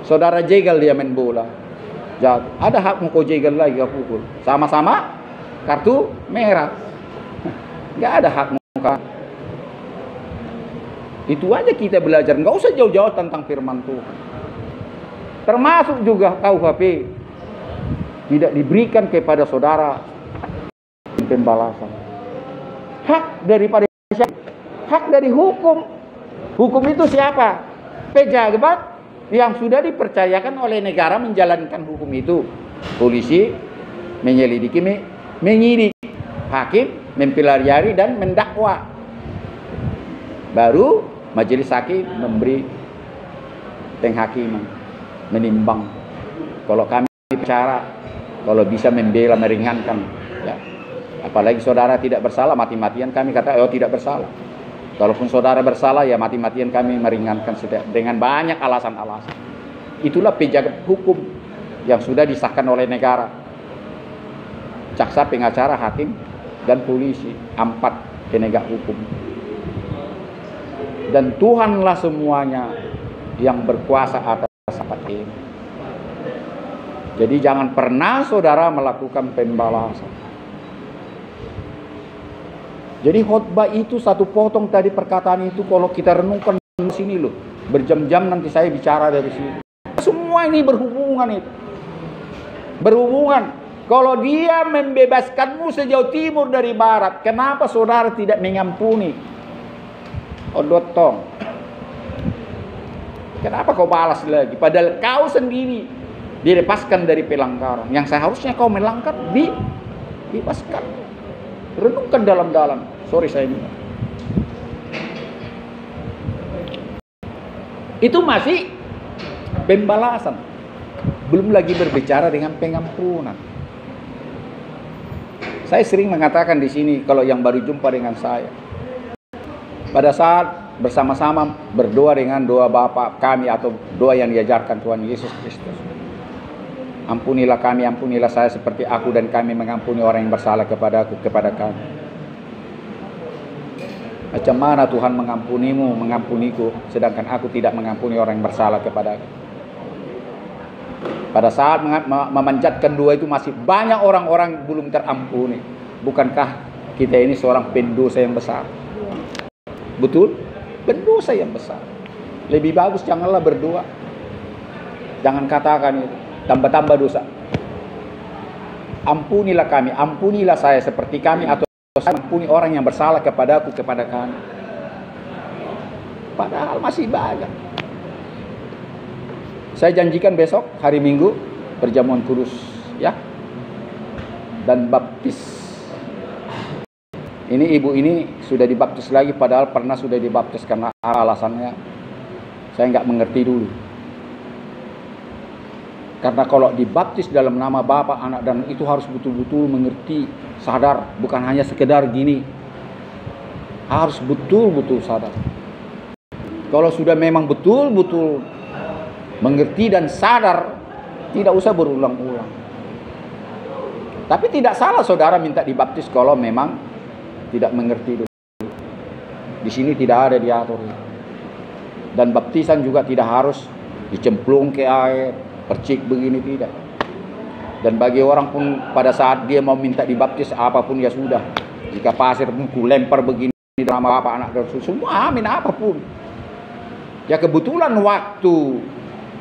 Saudara jegal dia main bola, jatuh. Ada hak kau jegal lagi kau pukul. Sama-sama kartu merah. Nggak ada hak muka. Itu aja kita belajar. Nggak usah jauh-jauh tentang firman Tuhan. Termasuk juga KUHP tidak diberikan kepada saudara pembalasan. Hak daripada siapa? Hak dari hukum. Hukum itu siapa? Pejabat yang sudah dipercayakan oleh negara menjalankan hukum itu. Polisi menyelidiki, menyidik. Hakim mempelajari dan mendakwa. Baru majelis hakim memberi penghakiman, menimbang. Kalau kami bicara, kalau bisa membela, meringankan, ya. Apalagi saudara tidak bersalah, mati-matian kami kata, oh tidak bersalah. Kalaupun saudara bersalah, ya mati-matian kami meringankan dengan banyak alasan-alasan. Itulah penjaga hukum yang sudah disahkan oleh negara. Jaksa, pengacara, hakim, dan polisi, 4 penegak hukum. Dan Tuhanlah semuanya yang berkuasa atas tempat ini. Jadi jangan pernah saudara melakukan pembalasan. Jadi khotbah itu satu potong tadi perkataan itu kalau kita renungkan di sini loh, berjam-jam nanti saya bicara dari sini. Semua ini berhubungan itu. Berhubungan. Kalau dia membebaskanmu sejauh timur dari barat, kenapa saudara tidak mengampuni? Odotong. Kenapa kau balas lagi? Padahal kau sendiri dilepaskan dari pelanggaran. Yang seharusnya kau melanggar, dibebaskan. Renungkan dalam-dalam. Sorry saya ini. Itu masih pembalasan. Belum lagi berbicara dengan pengampunan. Saya sering mengatakan di sini kalau yang baru jumpa dengan saya, pada saat bersama-sama berdoa dengan doa Bapa kami atau doa yang diajarkan Tuhan Yesus Kristus. Ampunilah kami, ampunilah saya seperti aku dan kami mengampuni orang yang bersalah kepada kami. Macam mana Tuhan mengampunimu, mengampuniku, sedangkan aku tidak mengampuni orang yang bersalah kepada aku. Pada saat memanjatkan doa itu masih banyak orang-orang belum terampuni. Bukankah kita ini seorang pendosa yang besar? Betul? Pendosa yang besar. Lebih bagus janganlah berdoa. Jangan katakan itu. Tambah-tambah dosa. Ampunilah kami, ampunilah saya seperti kami atau saya ampuni orang yang bersalah kepadaku, kepada kami. Padahal masih banyak. Saya janjikan besok hari Minggu perjamuan kudus ya. Dan baptis. Ini ibu ini sudah dibaptis lagi padahal pernah sudah dibaptis karena alasannya saya nggak mengerti dulu. Karena kalau dibaptis dalam nama Bapa, Anak dan itu harus betul-betul mengerti, sadar, bukan hanya sekedar gini. Harus betul-betul sadar. Kalau sudah memang betul-betul mengerti dan sadar, tidak usah berulang-ulang. Tapi tidak salah saudara minta dibaptis kalau memang tidak mengerti dulu. Di sini tidak ada diatur. Dan baptisan juga tidak harus dicemplung ke air, percik begini, tidak. Dan bagi orang pun pada saat dia mau minta dibaptis apapun ya sudah. Jika pasir buku lempar begini nama Bapa, Anak dan Roh, semua amin apapun. Ya kebetulan waktu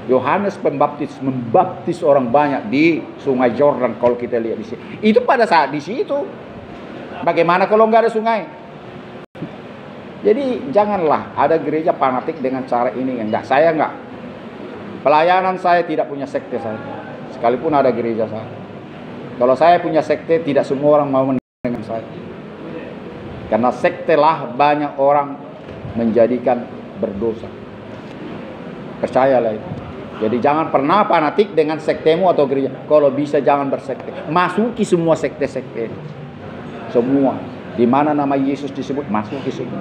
Yohanes Pembaptis membaptis orang banyak di Sungai Yordan kalau kita lihat di sini. Itu pada saat di situ. Bagaimana kalau nggak ada sungai? Jadi janganlah ada gereja fanatik dengan cara ini. Enggak, saya enggak. Pelayanan saya tidak punya sekte saya. Sekalipun ada gereja saya. Kalau saya punya sekte, tidak semua orang mau dengan saya. Karena sekte lah banyak orang menjadikan berdosa. Percayalah itu. Jadi jangan pernah fanatik dengan sektemu atau gereja. Kalau bisa jangan bersekte. Masuki semua sekte-sekte. Semua. Di mana nama Yesus disebut, masuki semua.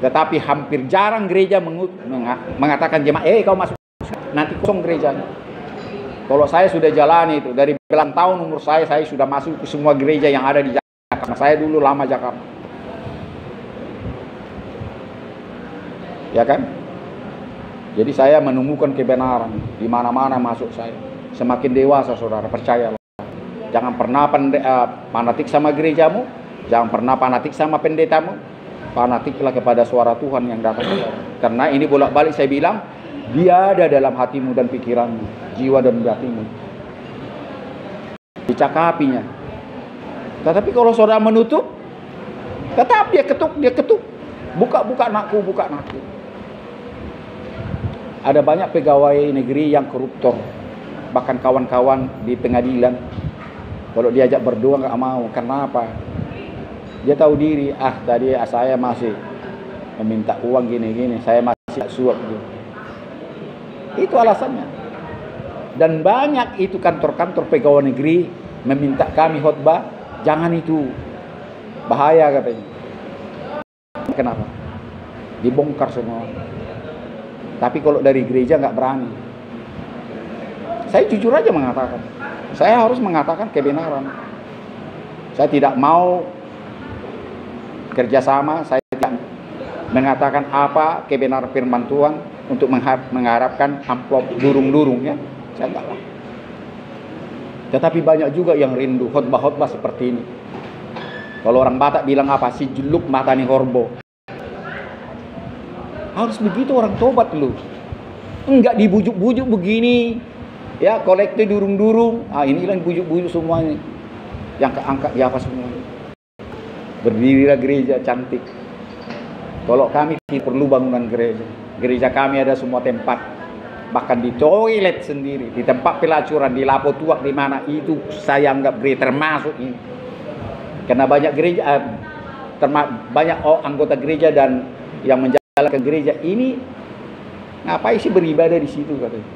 Tetapi hampir jarang gereja mengatakan jemaat, kau masuk. Nanti kosong gerejanya. Kalau saya sudah jalani itu. Dari belasan tahun umur saya sudah masuk ke semua gereja yang ada di Jakarta. Saya dulu lama Jakarta. Ya kan? Jadi saya menemukan kebenaran di mana-mana masuk saya. Semakin dewasa saudara, percayalah. Jangan pernah fanatik sama gerejamu, jangan pernah fanatik sama pendetamu. Fanatiklah kepada suara Tuhan yang datang. Karena ini bolak-balik saya bilang, dia ada dalam hatimu dan pikiranmu, jiwa dan batinmu. Dicakapinya. Tetapi kalau saudara menutup, tetap dia ketuk. Buka anakku, buka anakku. Ada banyak pegawai negeri yang koruptor. Bahkan kawan-kawan di pengadilan. Kalau diajak berdoa nggak mau. Karena apa? Dia tahu diri. Tadi saya masih meminta uang gini-gini. Saya masih suap gitu. Itu alasannya. Dan banyak itu kantor-kantor pegawai negeri meminta kami khotbah. Jangan itu. Bahaya katanya. Kenapa? Dibongkar semua. Tapi kalau dari gereja nggak berani. Saya jujur aja mengatakan. Saya harus mengatakan kebenaran. Saya tidak mau kerjasama. Saya tidak mengatakan apa kebenaran firman Tuhan untuk mengharapkan amplop durung-durung ya. Saya enggak lah. Tetapi banyak juga yang rindu khotbah-khotbah seperti ini. Kalau orang Batak bilang apa? Si jeluk mata ni horbo. Harus begitu orang tobat lu. Enggak dibujuk-bujuk begini. Ya, kolektif durung-durung. Ini yang bujuk-bujuk semuanya. Yang keangkat ya apa semua. Berdirilah gereja cantik. Kalau kami perlu bangunan gereja. Gereja kami ada semua tempat. Bahkan di toilet sendiri, di tempat pelacuran, di lapo tuak di mana itu saya anggap gereja termasuk ini. Karena banyak gereja banyak anggota gereja dan yang menjalankan gereja ini Ngapain sih beribadah di situ katanya.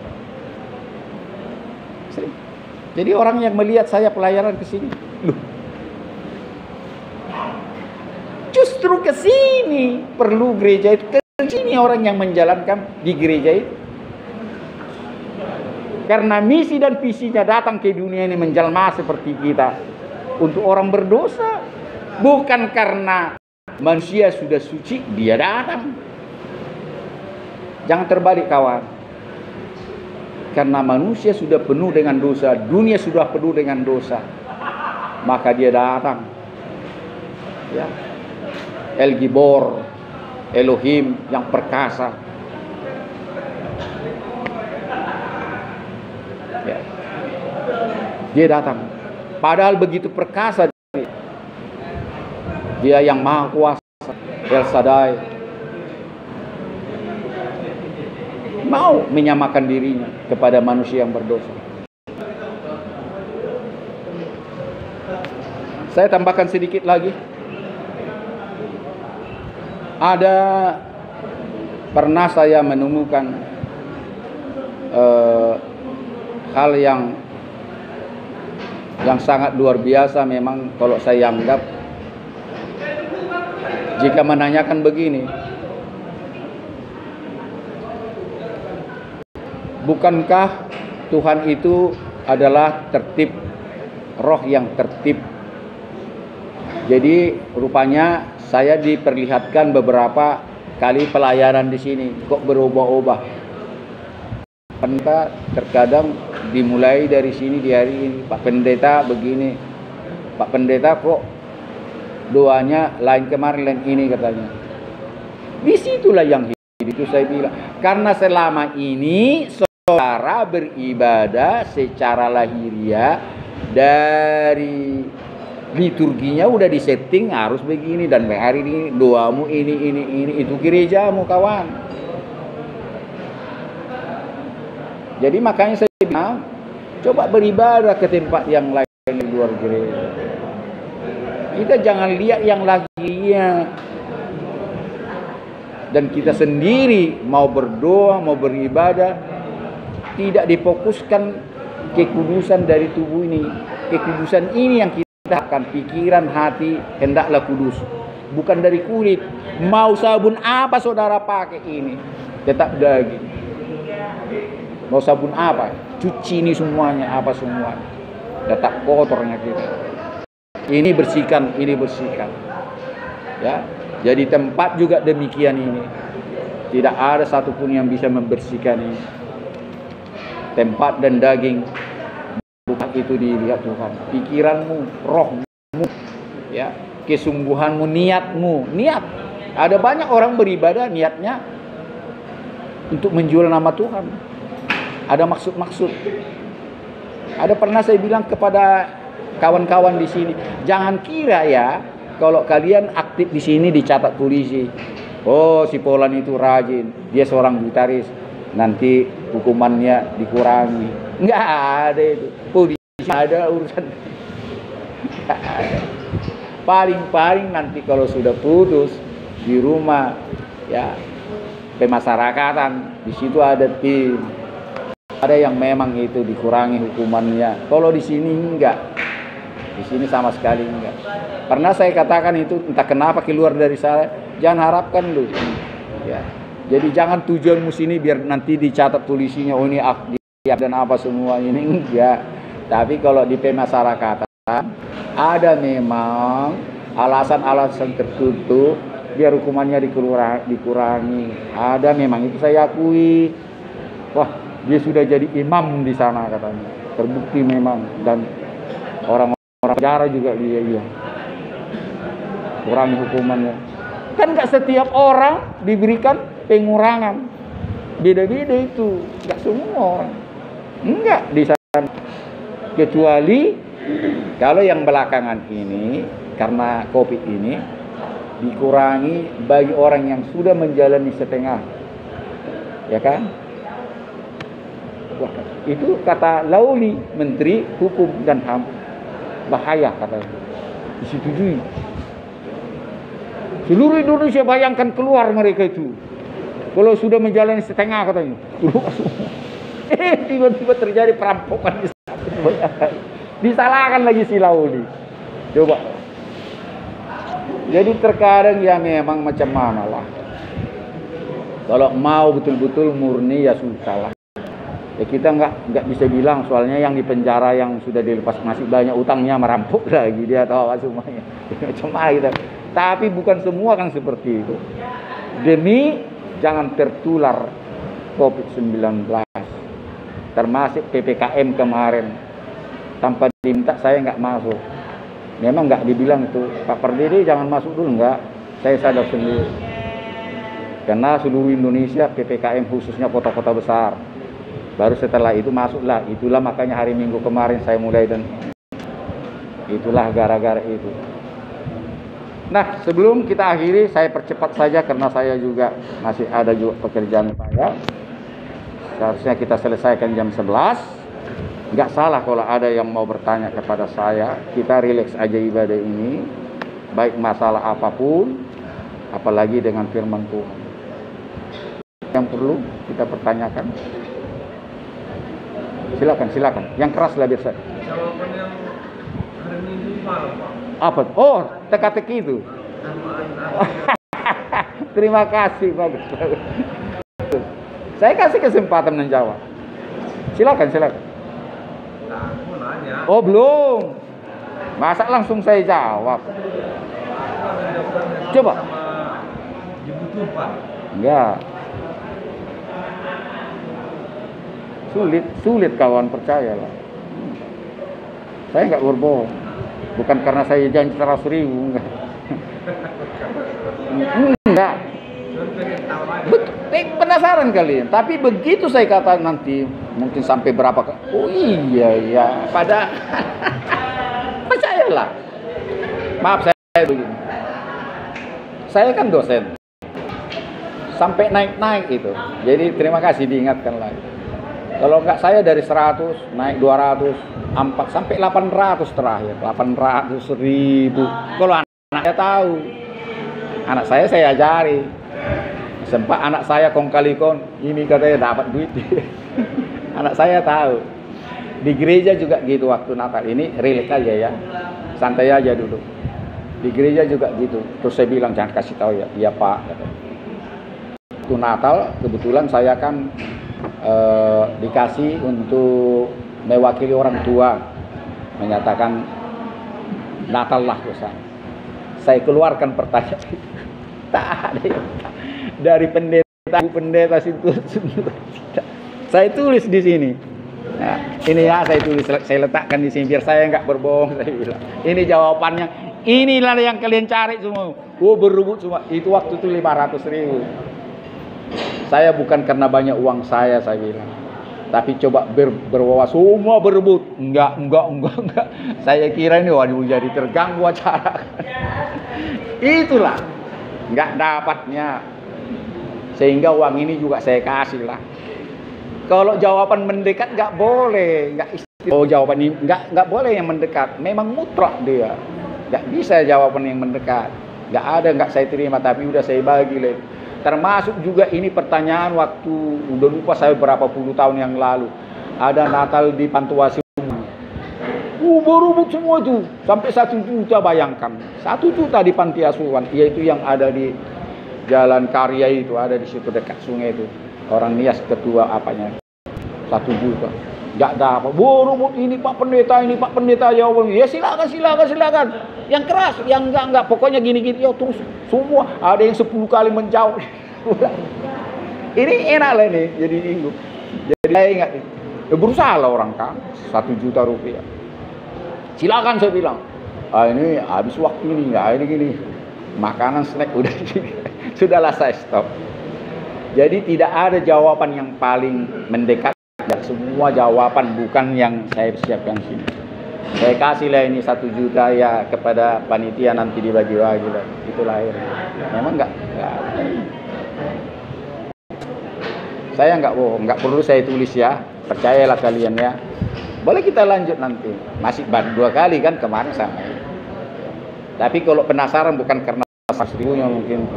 Jadi orang yang melihat saya pelayanan ke sini, loh, justru ke sini perlu gereja itu. Ke sini orang yang menjalankan di gereja itu. Karena misi dan visinya datang ke dunia ini menjelma seperti kita untuk orang berdosa, bukan karena manusia sudah suci dia datang. Jangan terbalik kawan. Karena manusia sudah penuh dengan dosa, dunia sudah penuh dengan dosa, maka dia datang. Ya. El Gibor, Elohim yang perkasa. Ya. Dia datang. Padahal begitu perkasa dia yang maha kuasa, El Shaddai, mau menyamakan dirinya kepada manusia yang berdosa. Saya tambahkan sedikit lagi. Ada pernah saya menemukan hal yang sangat luar biasa memang kalau saya anggap. Jika menanyakan begini, bukankah Tuhan itu adalah tertib, roh yang tertib? Jadi rupanya saya diperlihatkan beberapa kali pelayanan di sini, kok berubah-ubah. Karena terkadang dimulai dari sini di hari ini, Pak Pendeta begini, Pak Pendeta kok doanya lain kemarin, lain ini katanya. Disitulah yang hidup itu saya bilang. Karena selama ini saudara beribadah secara lahiriah dari liturginya udah disetting harus begini dan hari ini doamu ini itu gerejamu kawan. Jadi makanya saya bilang coba beribadah ke tempat yang lain di luar gereja. Kita jangan lihat yang lahiriah. Dan kita sendiri mau berdoa, mau beribadah, tidak difokuskan kekudusan dari tubuh ini. Kekudusan ini yang kita akan pikiran, hati, hendaklah kudus. Bukan dari kulit. Mau sabun apa saudara pakai ini? Tetap daging. Mau sabun apa? Cuci ini semuanya, apa semuanya. Tetap kotornya kita. Ini bersihkan, ini bersihkan. Ya. Jadi tempat juga demikian ini. Tidak ada satupun yang bisa membersihkan ini. Tempat dan daging bukan itu dilihat Tuhan. Pikiranmu, rohmu, ya, kesungguhanmu, niatmu, niat. Ada banyak orang beribadah niatnya untuk menjual nama Tuhan. Ada maksud-maksud. Ada pernah saya bilang kepada kawan-kawan di sini, jangan kira ya kalau kalian aktif di sini dicatat polisi. Oh, si Polan itu rajin, dia seorang gitaris, nanti hukumannya dikurangi. Enggak ada itu. Polisi ada urusan. Enggak ada. Paling-paling nanti kalau sudah putus di rumah, ya pemasyarakatan, di situ ada tim. Ada yang memang itu dikurangi hukumannya. Kalau di sini enggak. Di sini sama sekali enggak. Pernah saya katakan itu, entah kenapa keluar dari saya, jangan harapkan lu. Ya. Jadi jangan tujuanmu sini biar nanti dicatat polisinya, oh ini aktif dan apa semua ini, enggak. Tapi kalau di pemasyarakatan ada memang alasan-alasan tertentu biar hukumannya dikurangi. Ada memang, itu saya akui. Wah, dia sudah jadi imam di sana katanya. Terbukti memang, dan orang penjara juga dia kurangi hukumannya. Kan nggak setiap orang diberikan pengurangan, beda-beda itu, nggak semua orang, nggak di sana. Kecuali kalau yang belakangan ini karena COVID ini dikurangi bagi orang yang sudah menjalani setengah, ya kan? Wah, itu kata Lauli, Menteri Hukum dan HAM. Bahaya katanya, disetujui. Seluruh Indonesia bayangkan keluar mereka itu. Kalau sudah menjalani setengah katanya, tiba-tiba terjadi perampokan di sana. Disalahkan lagi si Laudi. Coba. Jadi terkadang ya memang macam mana lah. Kalau mau betul-betul murni ya susah lah. Ya kita nggak bisa bilang, soalnya yang di penjara yang sudah dilepas masih banyak utangnya, merampok lagi dia tahu semuanya. Macam mana kita. Tapi bukan semua kan seperti itu. Demi jangan tertular COVID-19, termasuk PPKM kemarin. Tanpa diminta saya nggak masuk. Memang nggak dibilang itu, Pak Perdede jangan masuk dulu, nggak. Saya sadar sendiri. Karena seluruh Indonesia PPKM khususnya kota-kota besar. Baru setelah itu masuklah. Itulah makanya hari Minggu kemarin saya mulai, dan itulah gara-gara itu. Nah, sebelum kita akhiri, saya percepat saja karena saya juga masih ada juga pekerjaan saya. Seharusnya kita selesaikan jam 11. Nggak salah kalau ada yang mau bertanya kepada saya. Kita rileks aja ibadah ini, baik masalah apapun, apalagi dengan firman Tuhan. Yang perlu kita pertanyakan, silakan. Yang keras lah biasa. Jawaban yang hari Minggu malam, Pak. Apa? Oh, teka-teki itu. Terima kasih, bagus. Saya kasih kesempatan menjawab. Silakan. Nah, aku nanya. Oh, belum. Masa langsung saya jawab? Coba. Sama YouTube, Pak. Enggak. Sulit kawan, percayalah. Saya enggak berbohong. Bukan karena saya janji 100.000, enggak. Enggak. Betul, penasaran kalian. Tapi begitu saya kata nanti mungkin sampai berapa? Oh iya. Pada percayalah. Maaf saya begini. Saya kan dosen. Sampai naik itu. Jadi terima kasih diingatkan lagi. Kalau enggak saya dari 100 naik 200, 4 sampai 800 terakhir. 800.000. Kalau anak saya tahu. Anak saya ajari. Sempat anak saya kong kali kong, ini katanya dapat duit. Anak saya tahu. Di gereja juga gitu waktu Natal ini, relate aja ya. Santai aja dulu. Di gereja juga gitu. Terus saya bilang jangan kasih tahu ya. Iya Pak. Waktu Natal kebetulan saya kan dikasih untuk mewakili orang tua, menyatakan Natal lah ke sana. Saya keluarkan pertanyaan itu. Tak ada yang dari pendeta situ. Saya tulis di sini. Nah, ini ya saya tulis, saya letakkan di sini biar saya nggak berbohong. Saya bilang ini jawabannya. Inilah yang kalian cari semua. Oh berebut semua. Itu waktu itu 500.000. Saya bukan karena banyak uang saya bilang. Tapi coba berwawas semua berebut. Enggak. Saya kira ini waduh jadi terganggu acara. Itulah. Enggak dapatnya. Sehingga uang ini juga saya kasih lah. Kalau jawaban mendekat enggak boleh. Oh jawaban ini enggak boleh yang mendekat. Memang mutlak dia. Enggak bisa jawaban yang mendekat. Enggak saya terima, tapi udah saya bagi lah. Termasuk juga ini pertanyaan waktu udah lupa saya berapa puluh tahun yang lalu. Ada Natal di Pantuasi. Berubuk semua itu sampai 1 juta, bayangkan 1 juta di panti asuhan, yaitu yang ada di Jalan Karya itu, ada di situ dekat sungai itu. Orang nias ketua apanya 1 juta. Nggak dapat. Berubuk ini Pak Pendeta jawabannya. Ya silakan. Yang keras, yang enggak. Pokoknya gini. Ya terus semua ada yang 10 kali menjawab. Ini enak lah nih jadi minggu. Jadi saya ingat nih. Berusaha lah orang kan 1 juta rupiah. Silakan saya bilang. Ini habis waktu ini enggak ini gini. Makanan snack udah gini. Sudahlah saya stop. Jadi tidak ada jawaban yang paling mendekat. Dan semua jawaban bukan yang saya siapkan sini. Saya kasihlah ini 1 juta ya kepada panitia nanti dibagi-bagi lah. Itulah akhirnya. Memang enggak. Saya enggak bohong, enggak perlu saya tulis ya. Percayalah kalian ya. Boleh kita lanjut nanti. Masih baru 2 kali kan kemarin sama. Tapi kalau penasaran bukan karena 1.000-nya mungkin.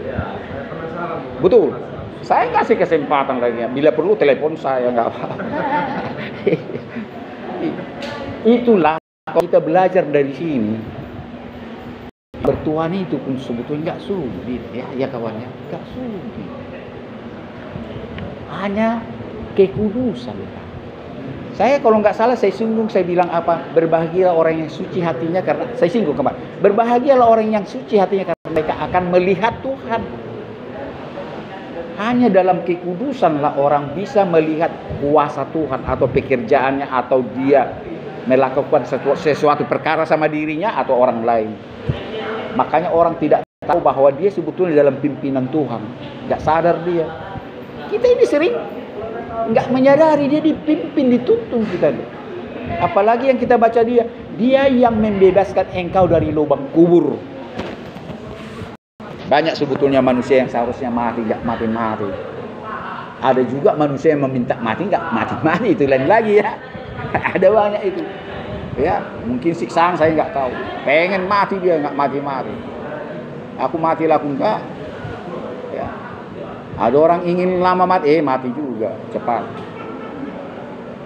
Ya, saya penasaran Betul. Saya kasih kesempatan lagi. Bila perlu telepon saya, nggak apa-apa. Itulah kalau kita belajar dari sini. Bertuhan itu pun sebetulnya nggak sulit, ya kawannya, nggak sulit. Hanya kekudusan. Saya kalau nggak salah saya singgung, saya bilang apa? Berbahagialah orang yang suci hatinya karena saya singgung kemarin. Berbahagialah orang yang suci hatinya karena mereka akan melihat Tuhan. Hanya dalam kekudusanlah orang bisa melihat kuasa Tuhan atau pekerjaannya atau dia melakukan sesuatu perkara sama dirinya atau orang lain. Makanya orang tidak tahu bahwa dia sebetulnya dalam pimpinan Tuhan. Nggak sadar dia. Kita ini sering nggak menyadari dia dipimpin, dituntun kita. Apalagi yang kita baca dia yang membebaskan engkau dari lubang kubur. Banyak sebetulnya manusia yang seharusnya mati, nggak mati-mati. Ada juga manusia yang meminta mati, nggak mati-mati, itu lain lagi ya. Ada banyak itu. Ya, mungkin siksaan saya nggak tahu. Pengen mati dia nggak mati-mati. Aku mati lah, aku enggak. Ya. Ada orang ingin lama mati, mati juga cepat.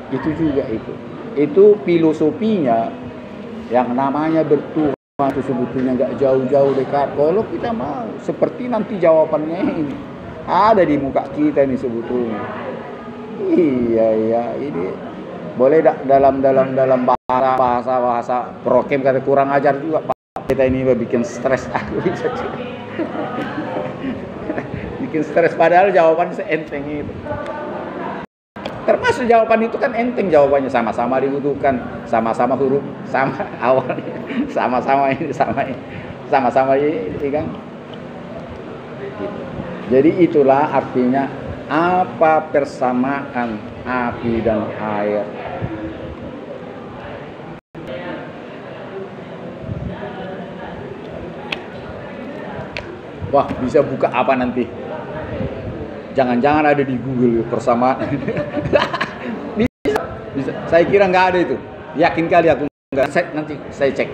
Itu juga itu. Itu filosofinya yang namanya bertuhan itu sebetulnya nggak jauh-jauh dekat. Kalau kita mau seperti nanti jawabannya ini ada di muka kita ini sebetulnya. Iya ini boleh dalam bahasa prokem kata kurang ajar juga Pak. Kita ini bikin stres aku. Bikin stres padahal jawabannya seenteng itu. Termasuk jawaban itu kan enteng jawabannya, sama-sama dibutuhkan, sama-sama huruf, sama awalnya, sama-sama ini, sama-sama ini kan. Jadi itulah artinya apa persamaan api dan air. Wah, bisa buka apa nanti? Jangan-jangan ada di Google persamaan. bisa. Saya kira nggak ada itu. Yakin kali aku nggak. Nanti saya cek.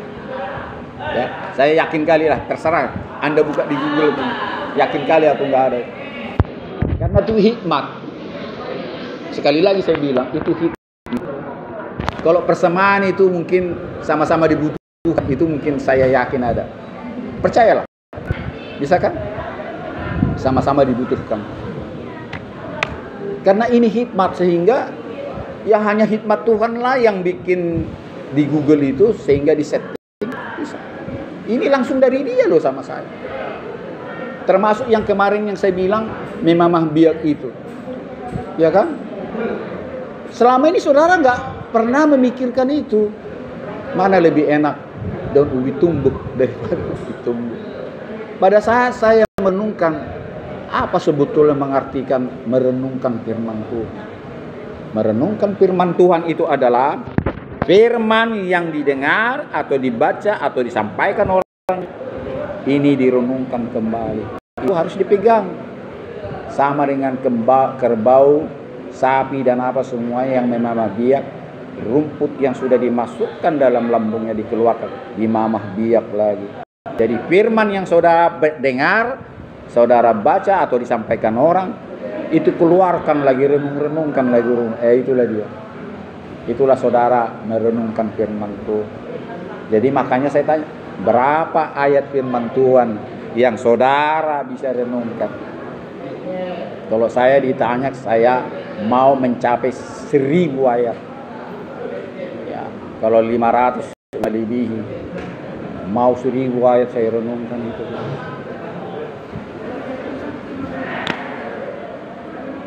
Ya, saya yakin kali lah. Terserah. Anda buka di Google pun. Yakin kali aku nggak ada. Karena itu hikmat. Sekali lagi saya bilang itu hikmat. Kalau persamaan itu mungkin sama-sama dibutuhkan, itu mungkin saya yakin ada. Percayalah. Bisa kan? Sama-sama dibutuhkan. Karena ini hikmat sehingga ya hanya hikmat Tuhanlah yang bikin di Google itu sehingga disetting bisa. Ini langsung dari dia loh sama saya. Termasuk yang kemarin yang saya bilang memamah biak itu. Ya kan? Selama ini saudara nggak pernah memikirkan itu. Mana lebih enak daun ubi tumbuk daripada ubi tumbuk. Pada saat saya menungkan apa sebetulnya mengartikan merenungkan firman Tuhan. Merenungkan firman Tuhan itu adalah firman yang didengar atau dibaca atau disampaikan orang ini direnungkan kembali. Itu harus dipegang. Sama dengan kerbau, sapi dan apa semua yang memamah biak, rumput yang sudah dimasukkan dalam lambungnya dikeluarkan, dimamah biak lagi. Jadi firman yang saudara dengar, saudara baca atau disampaikan orang, itu keluarkan lagi, renungkan lagi. Itulah dia. Itulah saudara merenungkan firman Tuhan. Jadi makanya saya tanya, berapa ayat firman Tuhan yang saudara bisa renungkan? Kalau saya ditanya, saya mau mencapai 1000 ayat. Ya, kalau 500 melebihi. Mau 1000 ayat saya renungkan itu.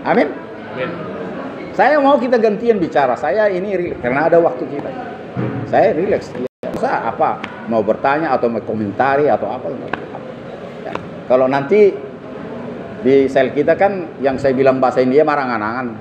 Amin. Amin. Saya mau kita gantian bicara. Saya ini karena ada waktu kita. Saya rileks. Bisa apa? Mau bertanya atau mau komentari atau apa? Ya. Kalau nanti di sel kita kan yang saya bilang bahasa India marangan-angan.